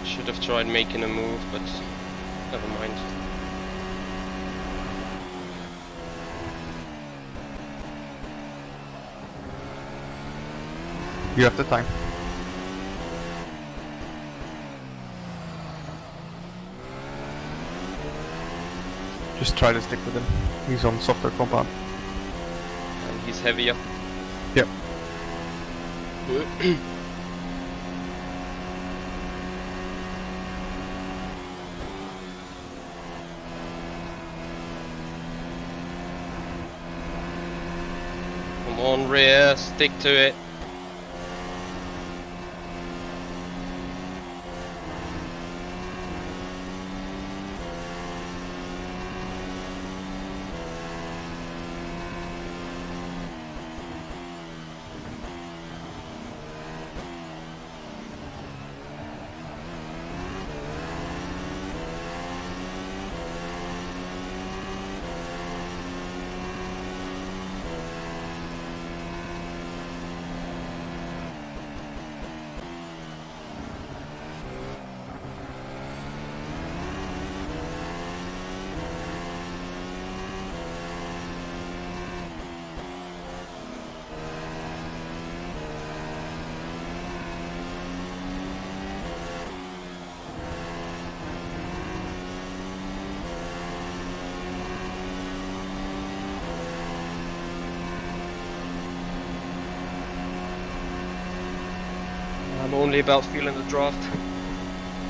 Should have tried making a move, but never mind. You have the time. Just try to stick with him. He's on softer compound. And he's heavier. Yep. Come on, rear, stick to it. I'm only about feeling the draft,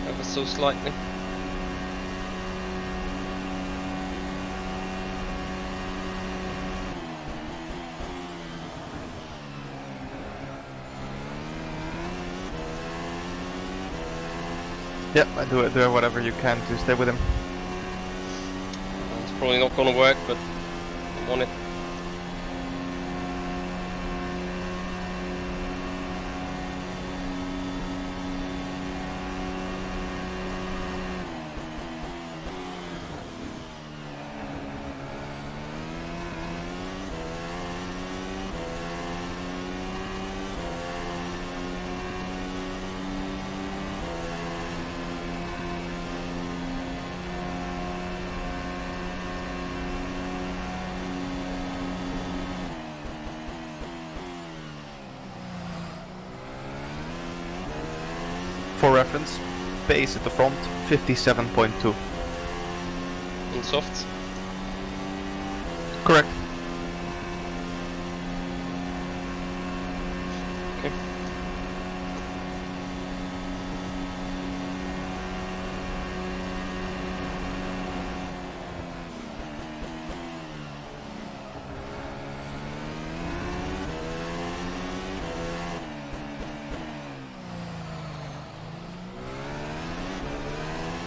ever so slightly. Yep, do whatever you can to stay with him. It's probably not gonna work, but I'm on it. For reference, pace at the front 57.2. In softs. Correct. Okay.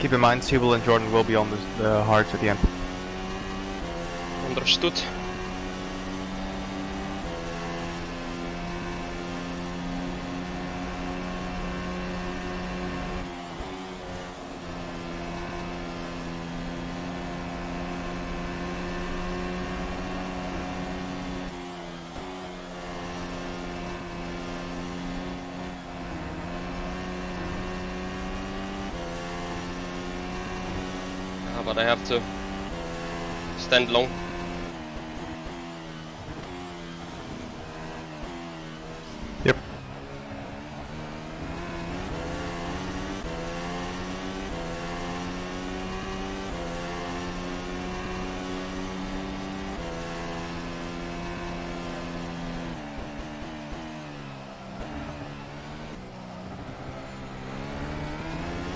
Keep in mind, Sibyl and Jordan will be on the hards at the end. Understood. but I have to stand long. Yep.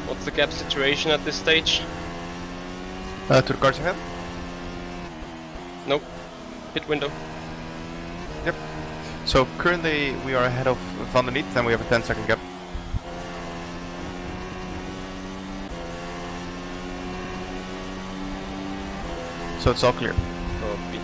What's the gap situation at this stage? To the cars ahead? Nope. Pit window. Yep. So currently we are ahead of Van der Niet and we have a 10-second gap. So it's all clear. Copy.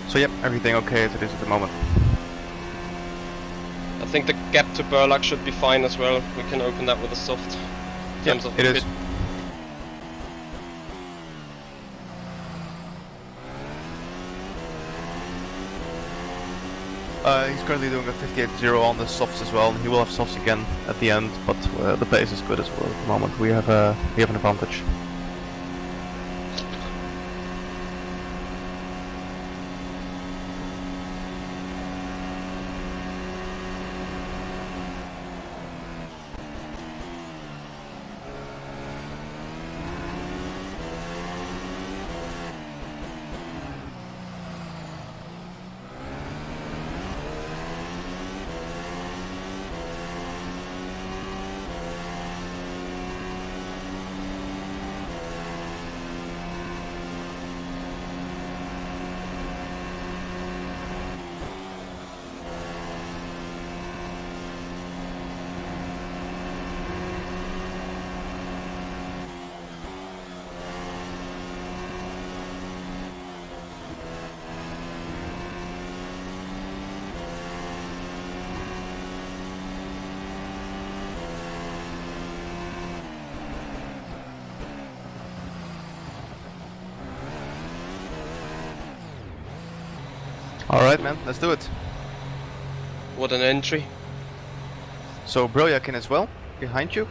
So yep, everything okay as it is at the moment. I think the gap to Burlock should be fine as well. We can open that with a soft. In terms of it the is. pit. He's currently doing a 58.0 on the softs as well, and he will have softs again at the end, but the pace is good as well at the moment. We have an advantage. Alright man, let's do it. What an entry. So Briljakin as well, behind you.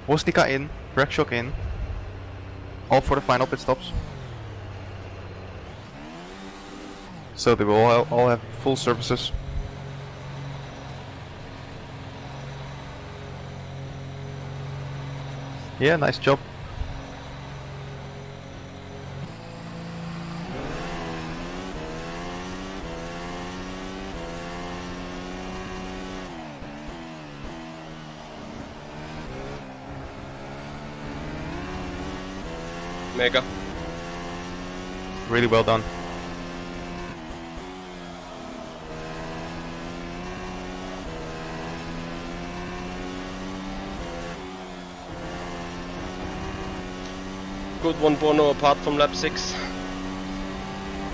Woznica in, Breckshock in. All for the final pit stops. So they will all have full services. Yeah, nice job. Mega. Really well done. Good one, Bono, apart from lap 6.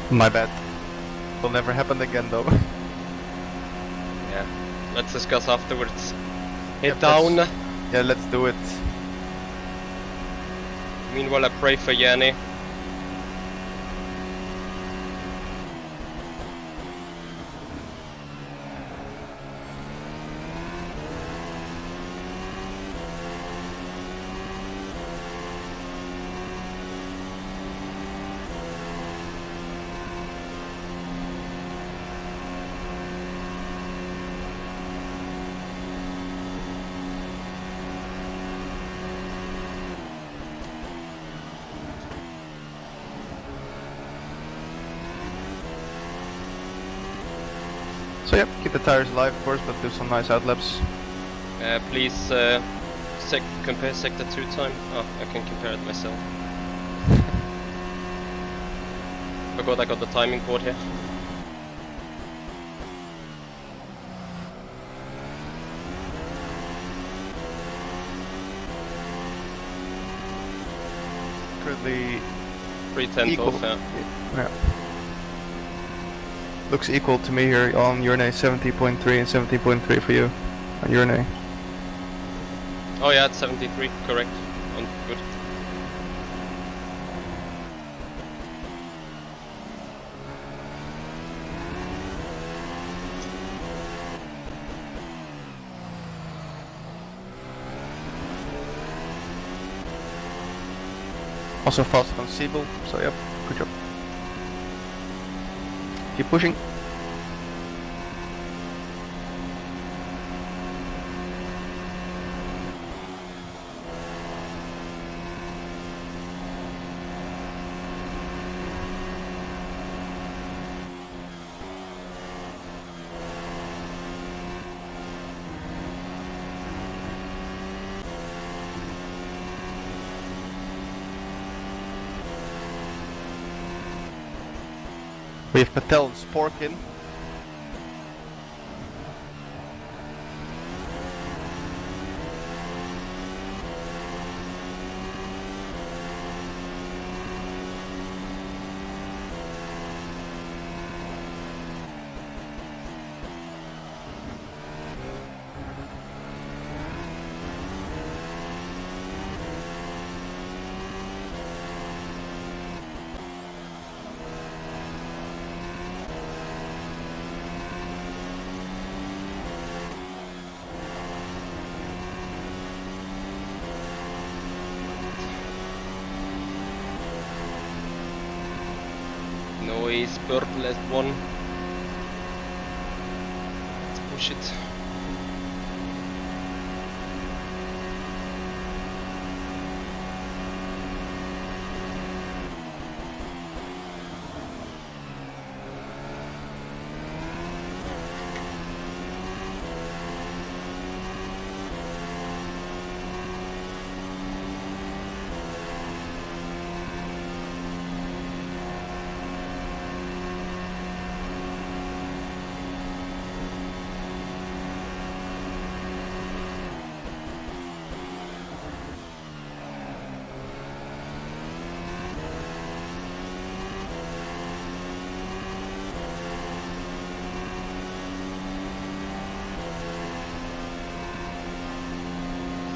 My bad. Will never happen again though. Yeah. Let's discuss afterwards. Head Yep, down. Yeah, let's do it. Meanwhile, I pray for Yanni. So yep, keep the tires alive of course, but do some nice outlaps. Please compare sector 2 time. Oh, I can compare it myself. Forgot I got the timing board here. Currently 310 equal. off, yeah. Yeah. Looks equal to me here on Urne, 70.3 and 70.3 for you on Urne. Oh yeah, it's 73, correct. Good. Also fast on Siebel, so yep, good job. Keep pushing. We have Patel and Sporkin. Noise, bird last one. Let's push it.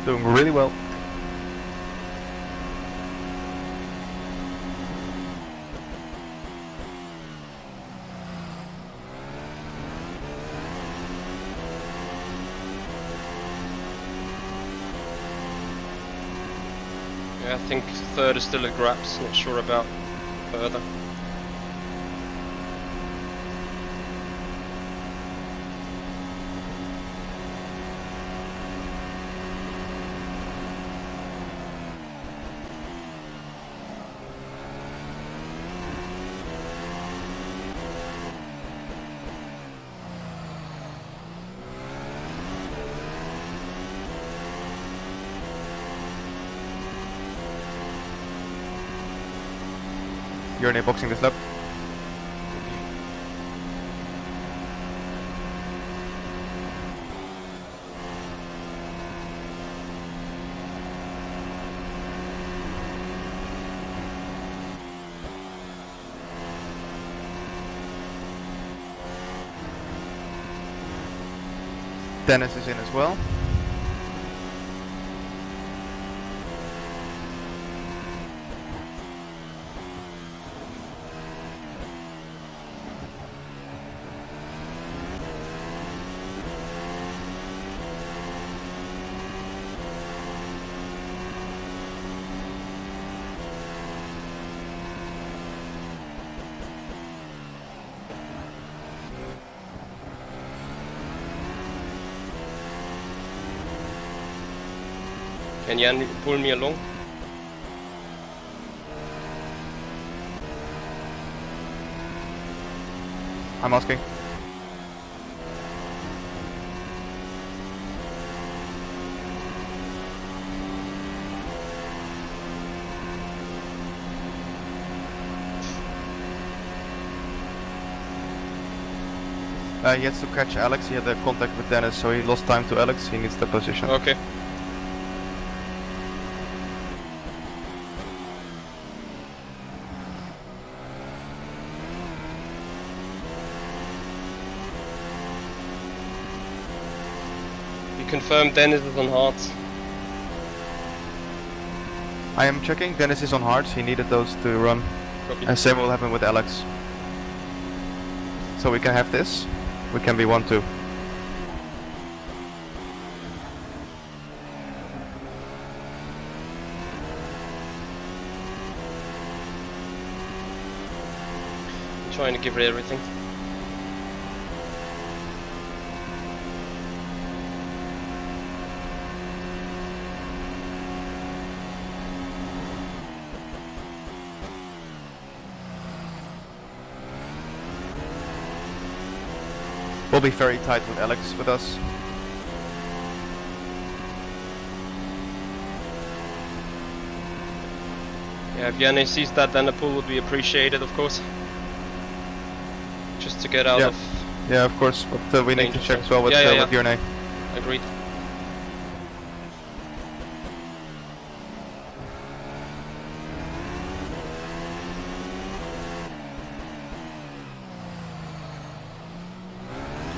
Doing really well. Yeah, I think third is still a grabs, not sure about further. Urne boxing this lap. Dennis is in as well. Can Jan pull me along? I'm asking. He has to catch Alex. He had a contact with Dennis, so he lost time to Alex. He needs the position. Okay. You confirmed Dennis is on hards. I am checking. Dennis is on hards. He needed those to run. Copy. And same will happen with Alex. So we can have this. We can be 1-2. I'm trying to give it everything. We'll be very tight with Alex with us. Yeah, if Yanni sees that, then the pull would be appreciated, of course. Just to get out Yeah. of... Yeah, of course. But we need to Danger check zone. as well with, Yeah, yeah, with your name. Agreed.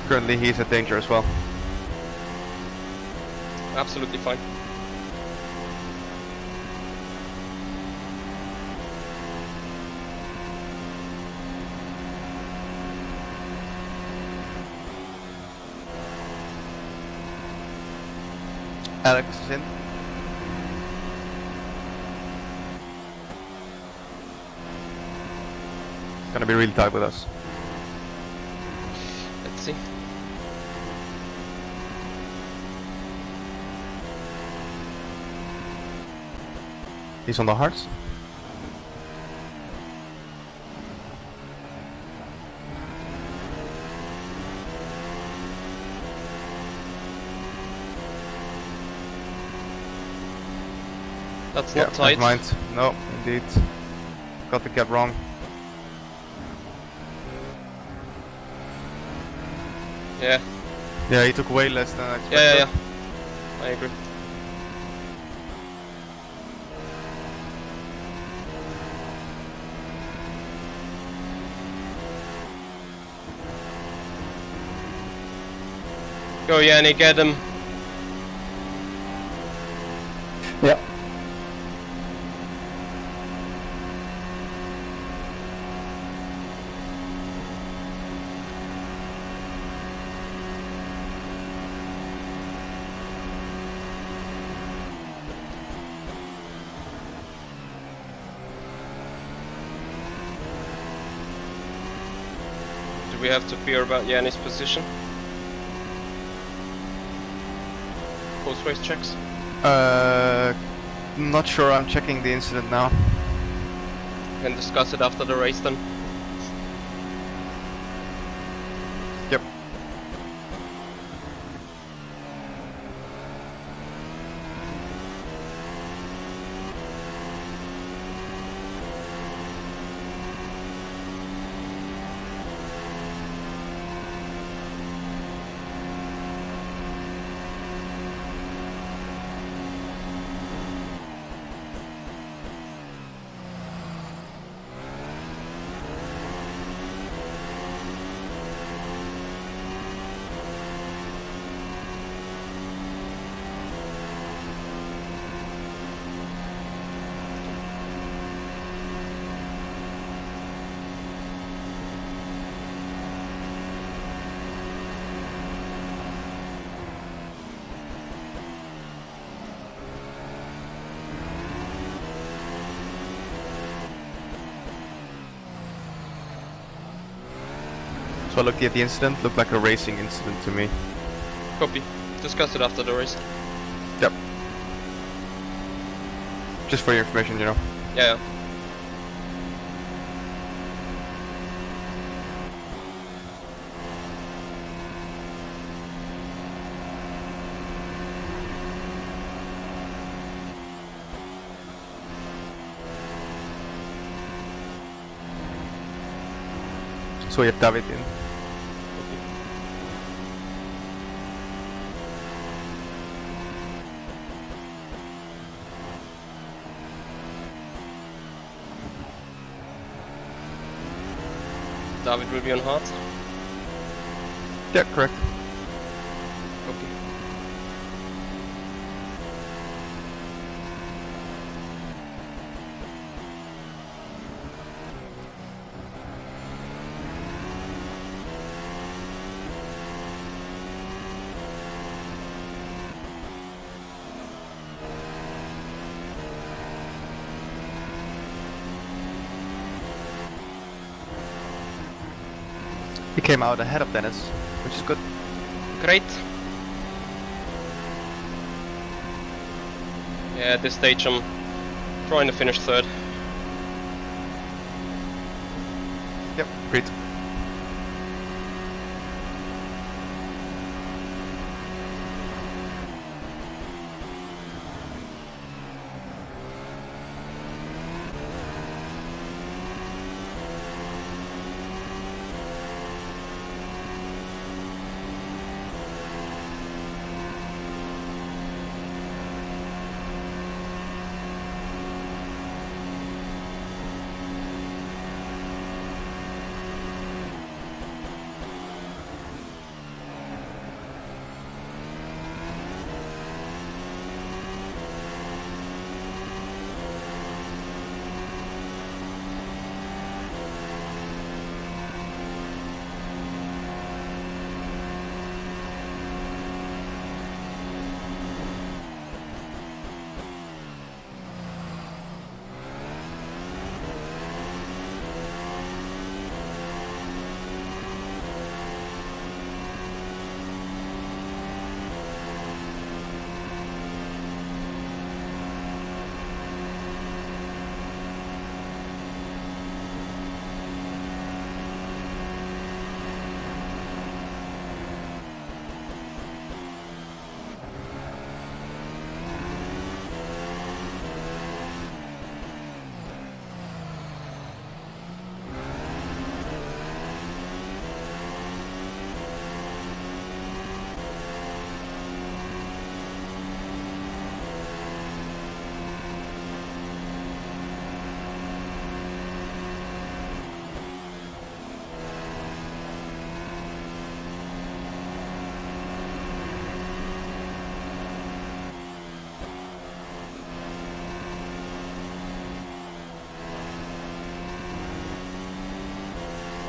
Currently he's a danger as well. Absolutely fine. Alex is in. Gonna be really tight with us. Let's see. He's on the hearts. That's Yeah, not tight. never mind. No, indeed. Got the cap wrong. Yeah. Yeah, he took way less than I expected. Yeah. I agree. Go Yanni, get him. Yeah. Do we have to fear about Yanni's position? Post-race checks? Not sure. I'm checking the incident now. Can discuss it after the race then. Yep. So I looked at the incident. Looked like a racing incident to me. Copy. Discuss it after the race. Yep. Just for your information, you know. Yeah. So we have David in. David will be on hard. Yeah, correct. Okay. He came out ahead of Dennis, which is good. Great. Yeah, at this stage I'm trying to finish third. Yep, great.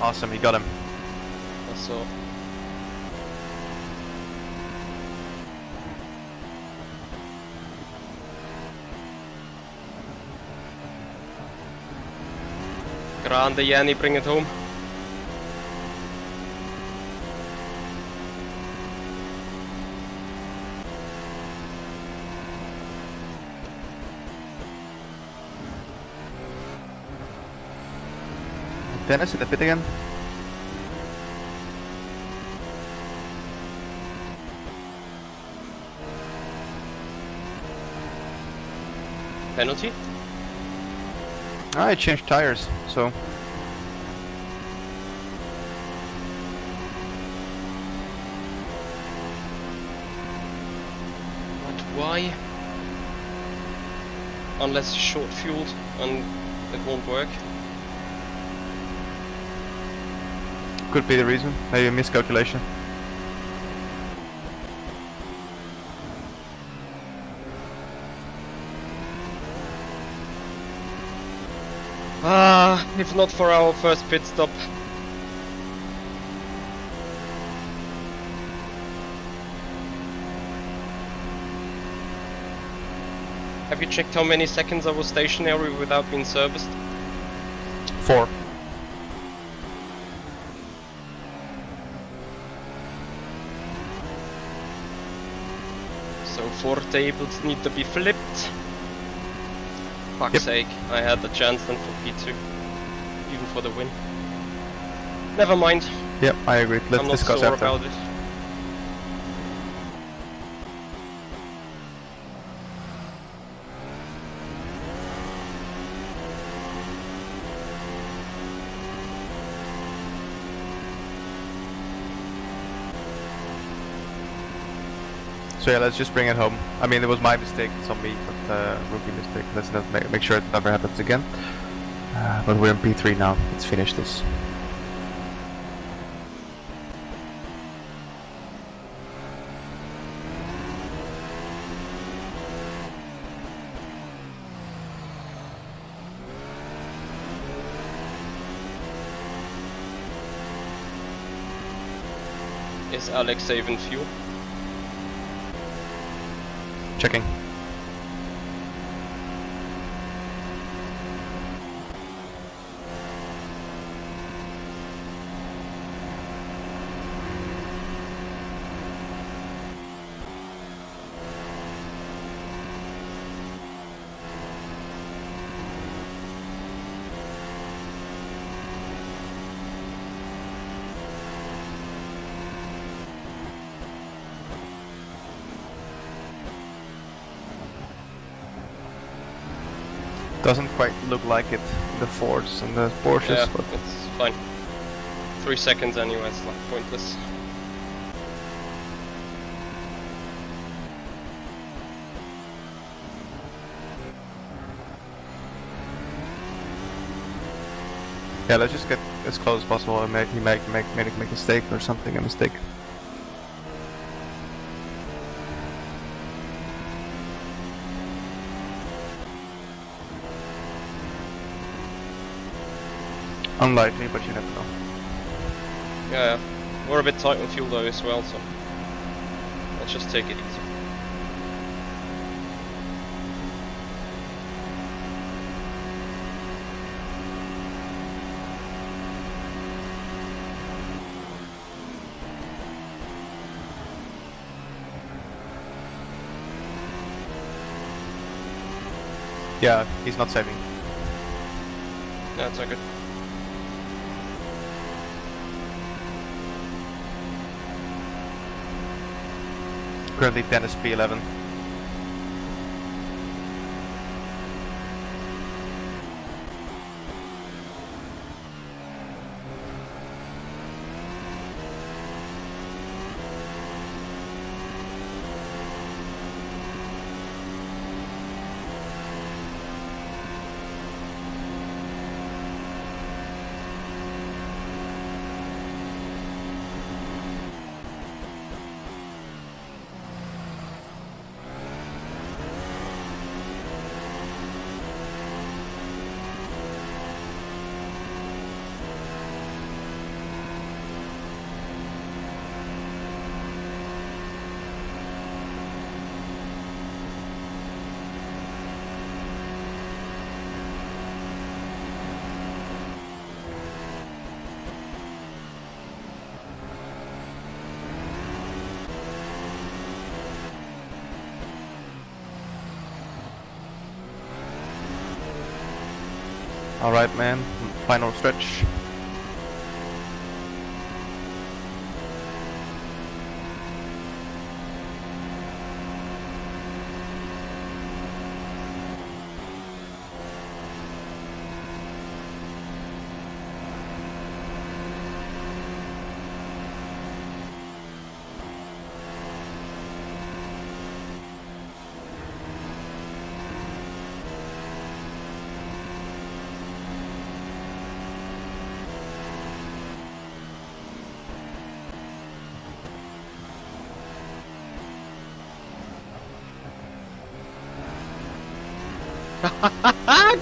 Awesome, he got him. That's all. Grande Yanni, bring it home. Dennis in the pit again. Penalty? I changed tires, so But why? Unless it's short fueled and it won't work. could be the reason. Maybe a miscalculation. If not for our first pit stop. Have you checked how many seconds I was stationary without being serviced? 4. So 4 tables need to be flipped. Fuck's Yep. sake, I had the chance then for P2. Even for the win. Never mind, Yep, I agree. Let's I'm not discuss sore after. about it. So yeah, let's just bring it home. I mean, it was my mistake, it's on me, but rookie mistake. Let's not make sure it never happens again. But we're in P3 now. Let's finish this. Is Alex saving fuel? Checking. Doesn't quite look like it in the Fords and the Porsches, Yeah, but it's fine. 3 seconds anyway, it's like pointless. yeah, let's just get as close as possible and make a mistake or something, a mistake. Unlikely, but you never know. Yeah, we're a bit tight on fuel though as well, so let's just take it easy. Yeah, he's not saving. Yeah, it's all good. Currently Dennis P11. Alright man, final stretch.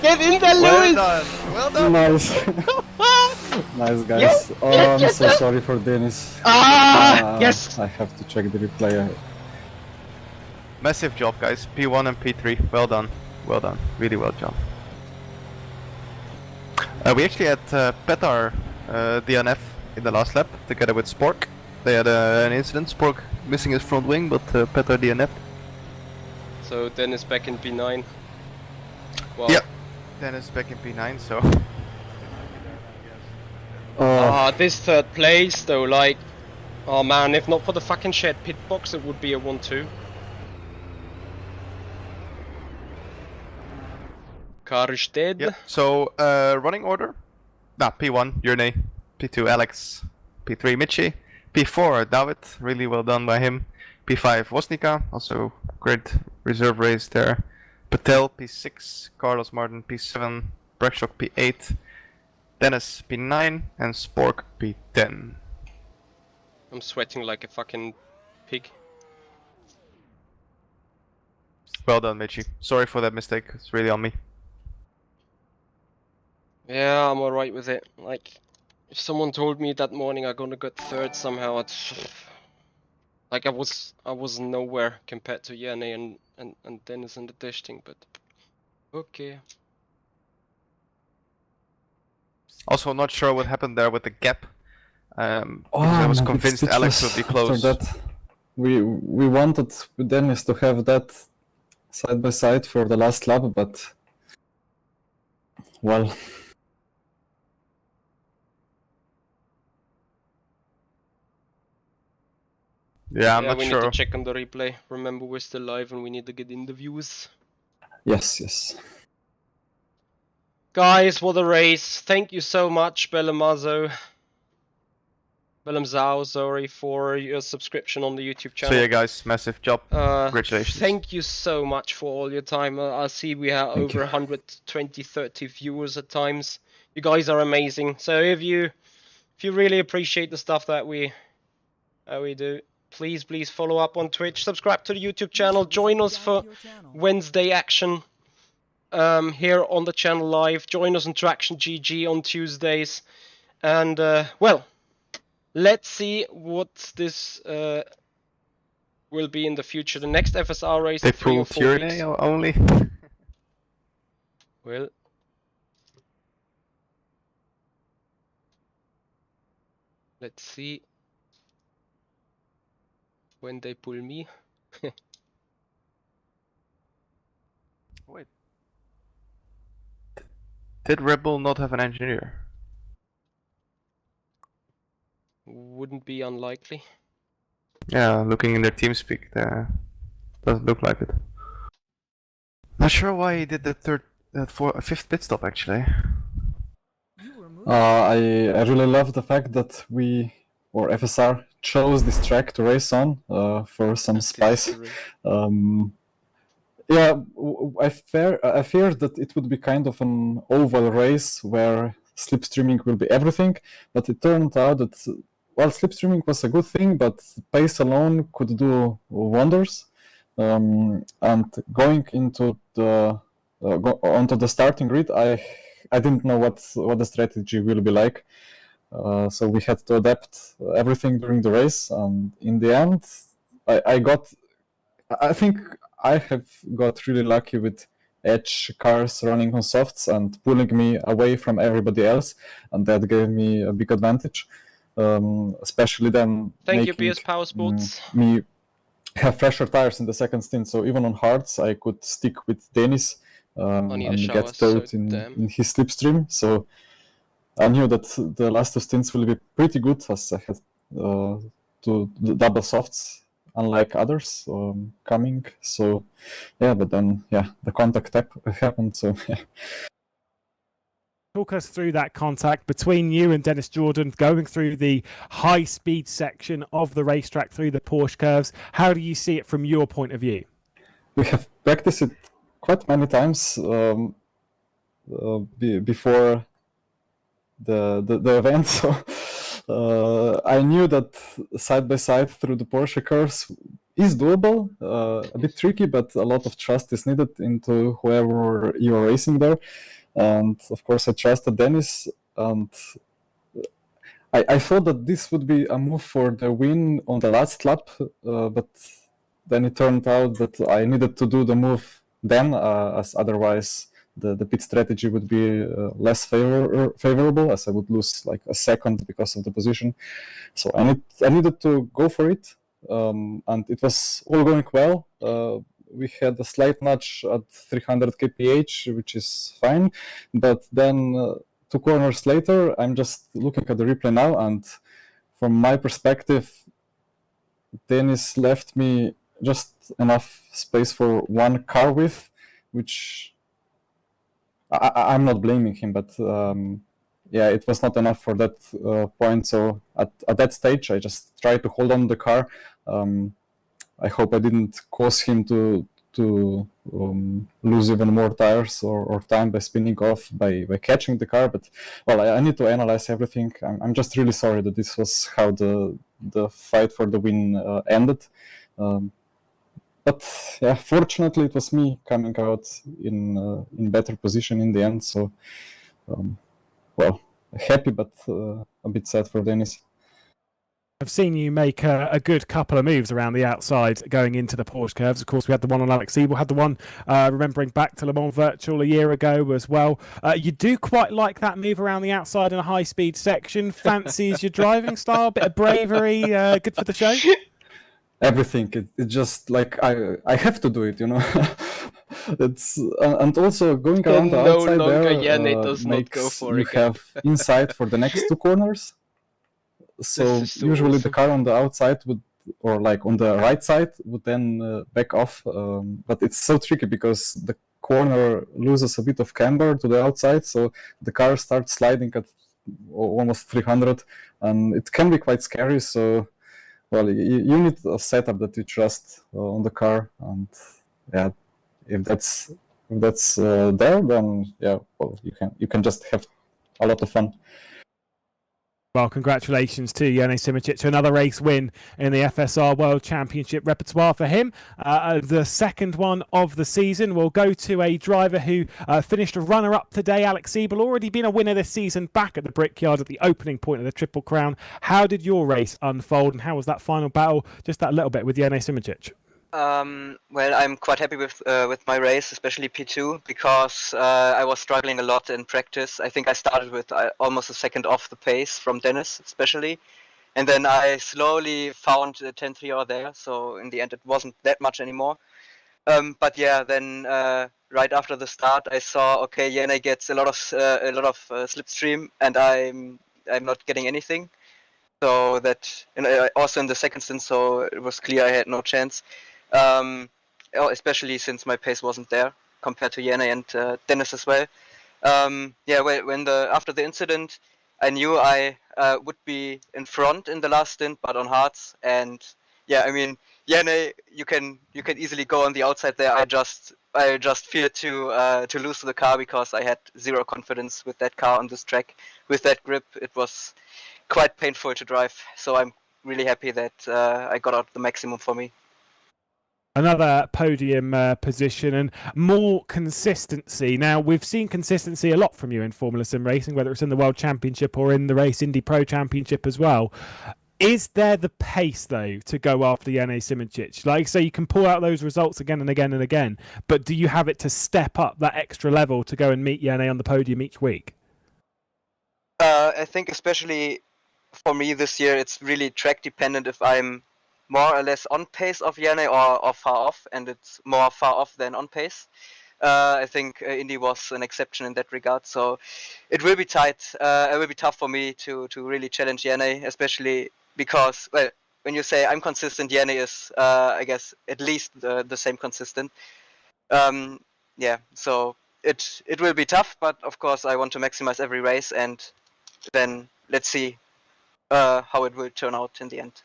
Get in there, Well Lewis! done! Well done! Nice. Nice guys. Yes, Oh, yes, I'm yes, so yes. sorry for Dennis. Yes! I have to check the replay. Massive job guys, P1 and P3, well done. Well done, really well done. We actually had Petar DNF in the last lap, together with Spork. They had an incident, Spork missing his front wing, but Petar DNF'd. So Dennis back in P9. Well, Yeah. Dennis back in P9, so... this third place though, like... Oh man, if not for the fucking shared pit box, it would be a 1-2. Car is dead. Yep. So, running order? Nah, P1, Yurnay. P2, Alex. P3, Mitchie. P4, David. Really well done by him. P5, Woznica. Also, great reserve race there. Patel, P6. Carlos Martin, P7. Brackshock, P8. Dennis, P9. And Spork, P10. I'm sweating like a fucking pig. Well done, Mitchie. Sorry for that mistake. It's really on me. Yeah, I'm alright with it. Like, if someone told me that morning I'm gonna get third somehow, Like I was nowhere compared to Yanni and Dennis in the testing, but okay. Also, not sure what happened there with the gap. Because I I'm was a bit convinced Alex would speechless be close. after that. We wanted Dennis to have that side by side for the last lap, but well, Yeah, I'm Yeah, not we need sure. to check on the replay. Remember, we're still live and we need to get in the views. yes. Guys, what a race! Thank you so much, Bellamazzo. Bellamzao, sorry, for your subscription on the YouTube channel. So yeah, guys, massive job. Congratulations. Thank you so much for all your time. I see we have Thank over you. 120, 30 viewers at times. You guys are amazing. So if you really appreciate the stuff that we do, please follow up on Twitch, subscribe to the YouTube channel, join us for Wednesday action here on the channel live. Join us on Traction GG on Tuesdays, and well, let's see what this will be in the future. The next FSR race They in 3 or pulled 4 weeks. Tierney only. Well, let's see when they pull me. Wait. Did Red Bull not have an engineer? Wouldn't be unlikely. Yeah, looking in their TeamSpeak, doesn't look like it. Not sure why he did the fifth pit stop actually. I really love the fact that we, or FSR, chose this track to race on for some spice. Yeah, I feared that it would be kind of an oval race where slipstreaming will be everything, but it turned out that, well, slipstreaming was a good thing, but pace alone could do wonders. And going into the onto the starting grid, I didn't know what the strategy will be like, so we had to adapt everything during the race, and in the end, I think I have got really lucky with edge cars running on softs and pulling me away from everybody else, and that gave me a big advantage, especially then Thank you, making PS Power Sports. me have fresher tires in the second stint. So even on hards, I could stick with Dennis need a and shower, get towed so damn. in his slipstream. So I knew that the last two stints will be pretty good, as I had to double softs, unlike others coming. So yeah, but then the contact happened. So yeah. Talk us through that contact between you and Dennis Jordan going through the high speed section of the racetrack through the Porsche curves. How do you see it from your point of view? We have practiced it quite many times before the event. So I knew that side by side through the Porsche curves is doable, a bit tricky, but a lot of trust is needed into whoever you are racing there. And of course, I trusted Dennis, and I thought that this would be a move for the win on the last lap, but then it turned out that I needed to do the move then, as otherwise the pit strategy would be less favorable, as I would lose like a second because of the position. So I needed to go for it, and it was all going well. We had a slight nudge at 300 kph, which is fine, but then 2 corners later, I'm just looking at the replay now, and from my perspective, Dennis left me just enough space for one car width, which I'm not blaming him, but it was not enough for that point. So at that stage, I just tried to hold on the car. I hope I didn't cause him to lose even more tires or time by spinning off by catching the car. But well, I need to analyze everything. I'm just really sorry that this was how the fight for the win ended. But yeah, fortunately, it was me coming out in better position in the end. So, well, happy but a bit sad for Dennis. I've seen you make a good couple of moves around the outside going into the Porsche curves. Of course, we had the one on Alex Siebel, had the one remembering back to Le Mans Virtual a year ago as well. You do quite like that move around the outside in a high-speed section. Fancies your driving style, bit of bravery, good for the show? Everything. It just like I have to do it, you know. It's and also going around the No outside longer there Yanni does not go makes for you a gap. have insight for the next two corners. So is so usually the awesome. car on the outside would, or like on the right side, would then back off. But it's so tricky because the corner loses a bit of camber to the outside, so the car starts sliding at almost 300, and it can be quite scary. So, well, you need a setup that you trust on the car, and yeah, if that's there, then yeah, well, you can just have a lot of fun. Well, congratulations to Jene Simoncic, another race win in the FSR World Championship repertoire for him. The second one of the season will go to a driver who finished a runner-up today, Alex Siebel, already been a winner this season back at the Brickyard at the opening point of the Triple Crown. How did your race unfold, and how was that final battle? Just that little bit with Jene Simoncic. Well, I'm quite happy with my race, especially P2, because I was struggling a lot in practice. I think I started with almost a second off the pace from Dennis, especially, and then I slowly found 10-3 there. So in the end, it wasn't that much anymore. But yeah, then right after the start, I saw okay, Jene gets a lot of slipstream, and I'm not getting anything. So that also in the second stint, so it was clear I had no chance. Especially since my pace wasn't there compared to Jene and Dennis as well. After the incident, I knew I would be in front in the last stint, but on hards. And yeah, I mean, Jene, you can easily go on the outside there. I just feared to lose the car because I had zero confidence with that car on this track. With that grip, it was quite painful to drive. So I'm really happy that I got out the maximum for me. Another podium position and more consistency. Now, we've seen consistency a lot from you in Formula Sim racing, whether it's in the World Championship or in the Race Indy Pro Championship as well. Is there the pace, though, to go after Jene Simoncic? Like, so you can pull out those results again and again and again, but do you have it to step up that extra level to go and meet Jene on the podium each week? I think especially for me this year, it's really track dependent if I'm more or less on pace of Jene or far off, and it's more far off than on pace. I think Indy was an exception in that regard, so it will be tight. It will be tough for me to really challenge Jene, especially because, well, when you say I'm consistent, Jene is, I guess, at least the same consistent. So it will be tough, but of course I want to maximize every race, and then let's see how it will turn out in the end.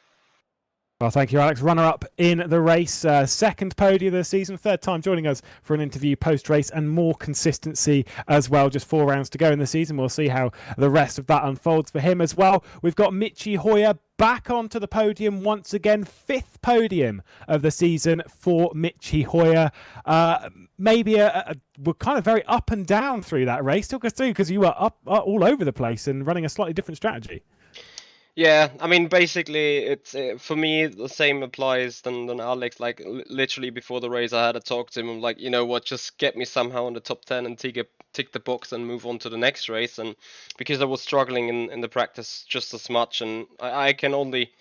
Well, thank you, Alex. Runner-up in the race, second podium of the season, third time joining us for an interview post-race, and more consistency as well. Just 4 rounds to go in the season. We'll see how the rest of that unfolds for him as well. We've got Michi Hoyer back onto the podium once again. 5th podium of the season for Michi Hoyer. Maybe we're kind of very up and down through that race. Talk us through, because you were up all over the place and running a slightly different strategy. Yeah, I mean, basically, it's for me the same applies than Alex. Like literally before the race, I had a talk to him. I'm like, you know what, just get me somehow in the top 10 and tick the box and move on to the next race. And because I was struggling in the practice just as much, and I can only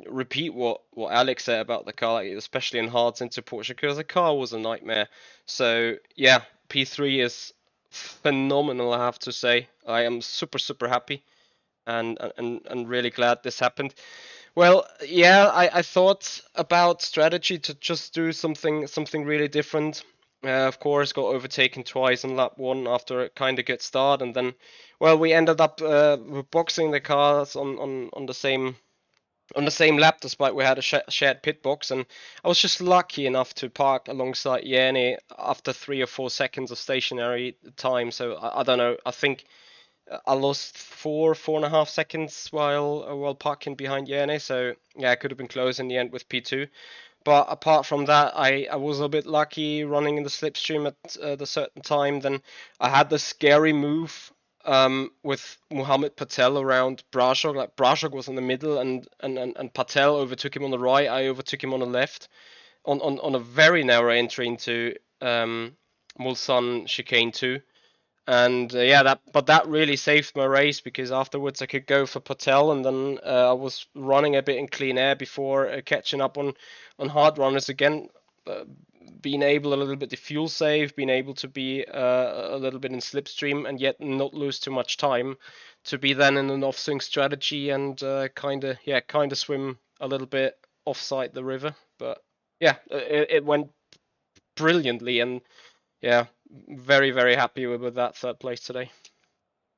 repeat what Alex said about the car, especially in hards into Porsche, because the car was a nightmare. So yeah, P3 is phenomenal, I have to say. I am super happy. And really glad this happened. Well, yeah, I thought about strategy to just do something really different. Of course, got overtaken twice in lap 1 after a kind of good start, and then, well, we ended up boxing the cars on the same lap, despite we had a shared pit box, and I was just lucky enough to park alongside Jene after 3 or 4 seconds of stationary time. So I don't know. I think I lost 4.5 seconds while parking behind Jene, so yeah, I could have been close in the end with P2. But apart from that, I was a bit lucky running in the slipstream at the certain time. Then I had the scary move with Mohammed Patel around Brashok. Like Brashok was in the middle, and Patel overtook him on the right. I overtook him on the left, on a very narrow entry into Mulsanne chicane 2. And yeah, that really saved my race, because afterwards I could go for Patel, and then I was running a bit in clean air before catching up on hard runners again. Being able a little bit to fuel save, being able to be a little bit in slipstream, and yet not lose too much time, to be then in an off-swing strategy and kind of swim a little bit offside the river. But yeah, it went brilliantly, and yeah, very, very happy with that third place today.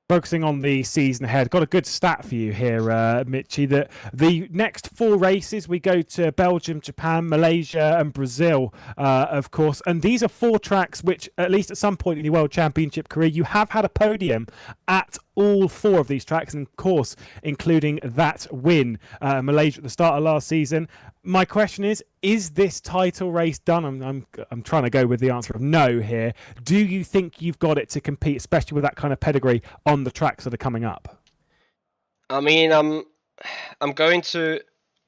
Focusing on the season ahead, got a good stat for you here, Mitchie, that the next 4 races, we go to Belgium, Japan, Malaysia and Brazil, of course. And these are 4 tracks which, at least at some point in your World Championship career, you have had a podium at all 4 of these tracks, and of course, including that win, Malaysia at the start of last season. My question is this title race done? I'm trying to go with the answer of no here. Do you think you've got it to compete, especially with that kind of pedigree on the tracks that are coming up? I mean, I'm going to,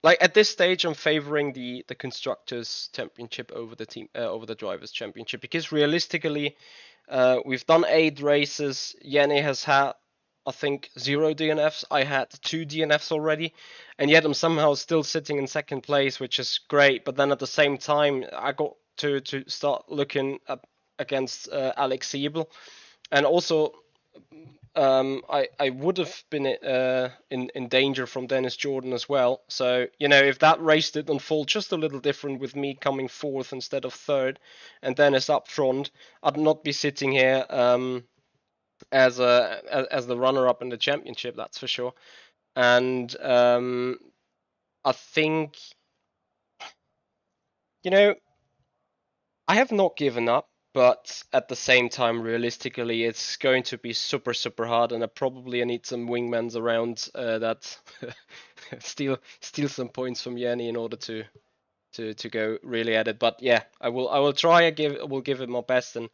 like, at this stage, I'm favoring the constructors championship over the team over the drivers championship, because realistically, we've done 8 races. Jenny has had, I think, 0 DNFs. I had 2 DNFs already, and yet I'm somehow still sitting in second place, which is great. But then at the same time, I got to start looking up against Alex Siebel, and also I would have been in danger from Dennis Jordan as well. So, you know, if that race did unfold just a little different, with me coming 4th instead of 3rd and Dennis up front, I'd not be sitting here as the runner-up in the championship, that's for sure. And I think, you know, I have not given up, but at the same time, realistically, it's going to be super, super hard, and I need some wingmans around that steal some points from Jenny in order to go really at it. But yeah, I will try. I will give it my best, and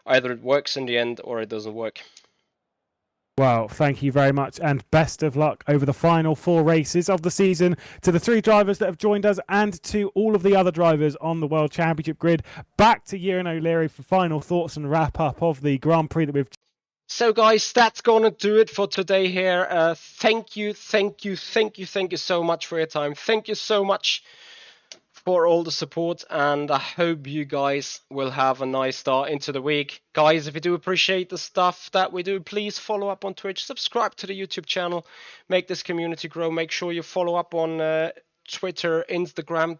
either it works in the end or it doesn't work. Well, thank you very much, and best of luck over the final 4 races of the season to the 3 drivers that have joined us, and to all of the other drivers on the World Championship grid. Back to Ewan O'Leary for final thoughts and wrap up of the Grand Prix that we've. So guys, that's gonna do it for today here. Thank you so much for your time. Thank you so much for all the support, and I hope you guys will have a nice start into the week. Guys, if you do appreciate the stuff that we do, please follow up on Twitch, subscribe to the YouTube channel, make this community grow. Make sure you follow up on Twitter, Instagram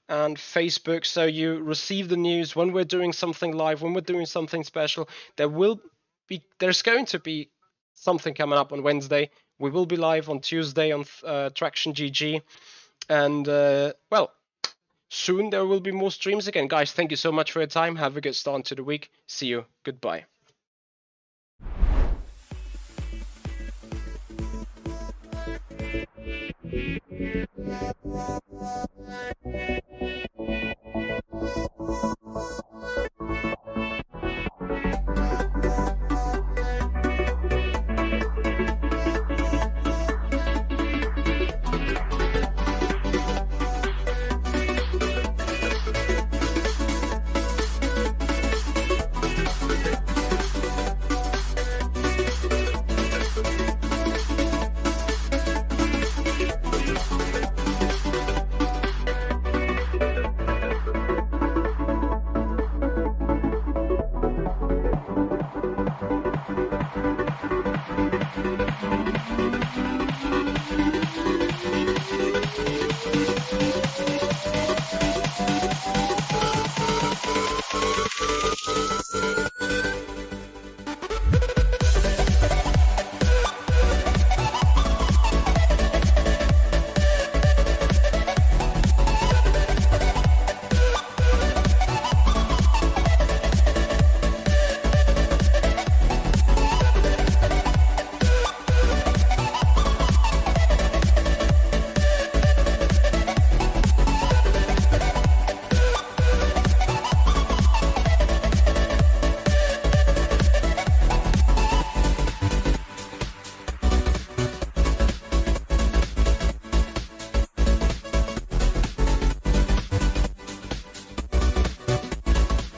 and Facebook, so you receive the news when we're doing something live, when we're doing something special. There's going to be something coming up on Wednesday. We will be live on Tuesday on Traction GG, and well, soon there will be more streams again. Guys, thank you so much for your time. Have a good start to the week. See you. Goodbye.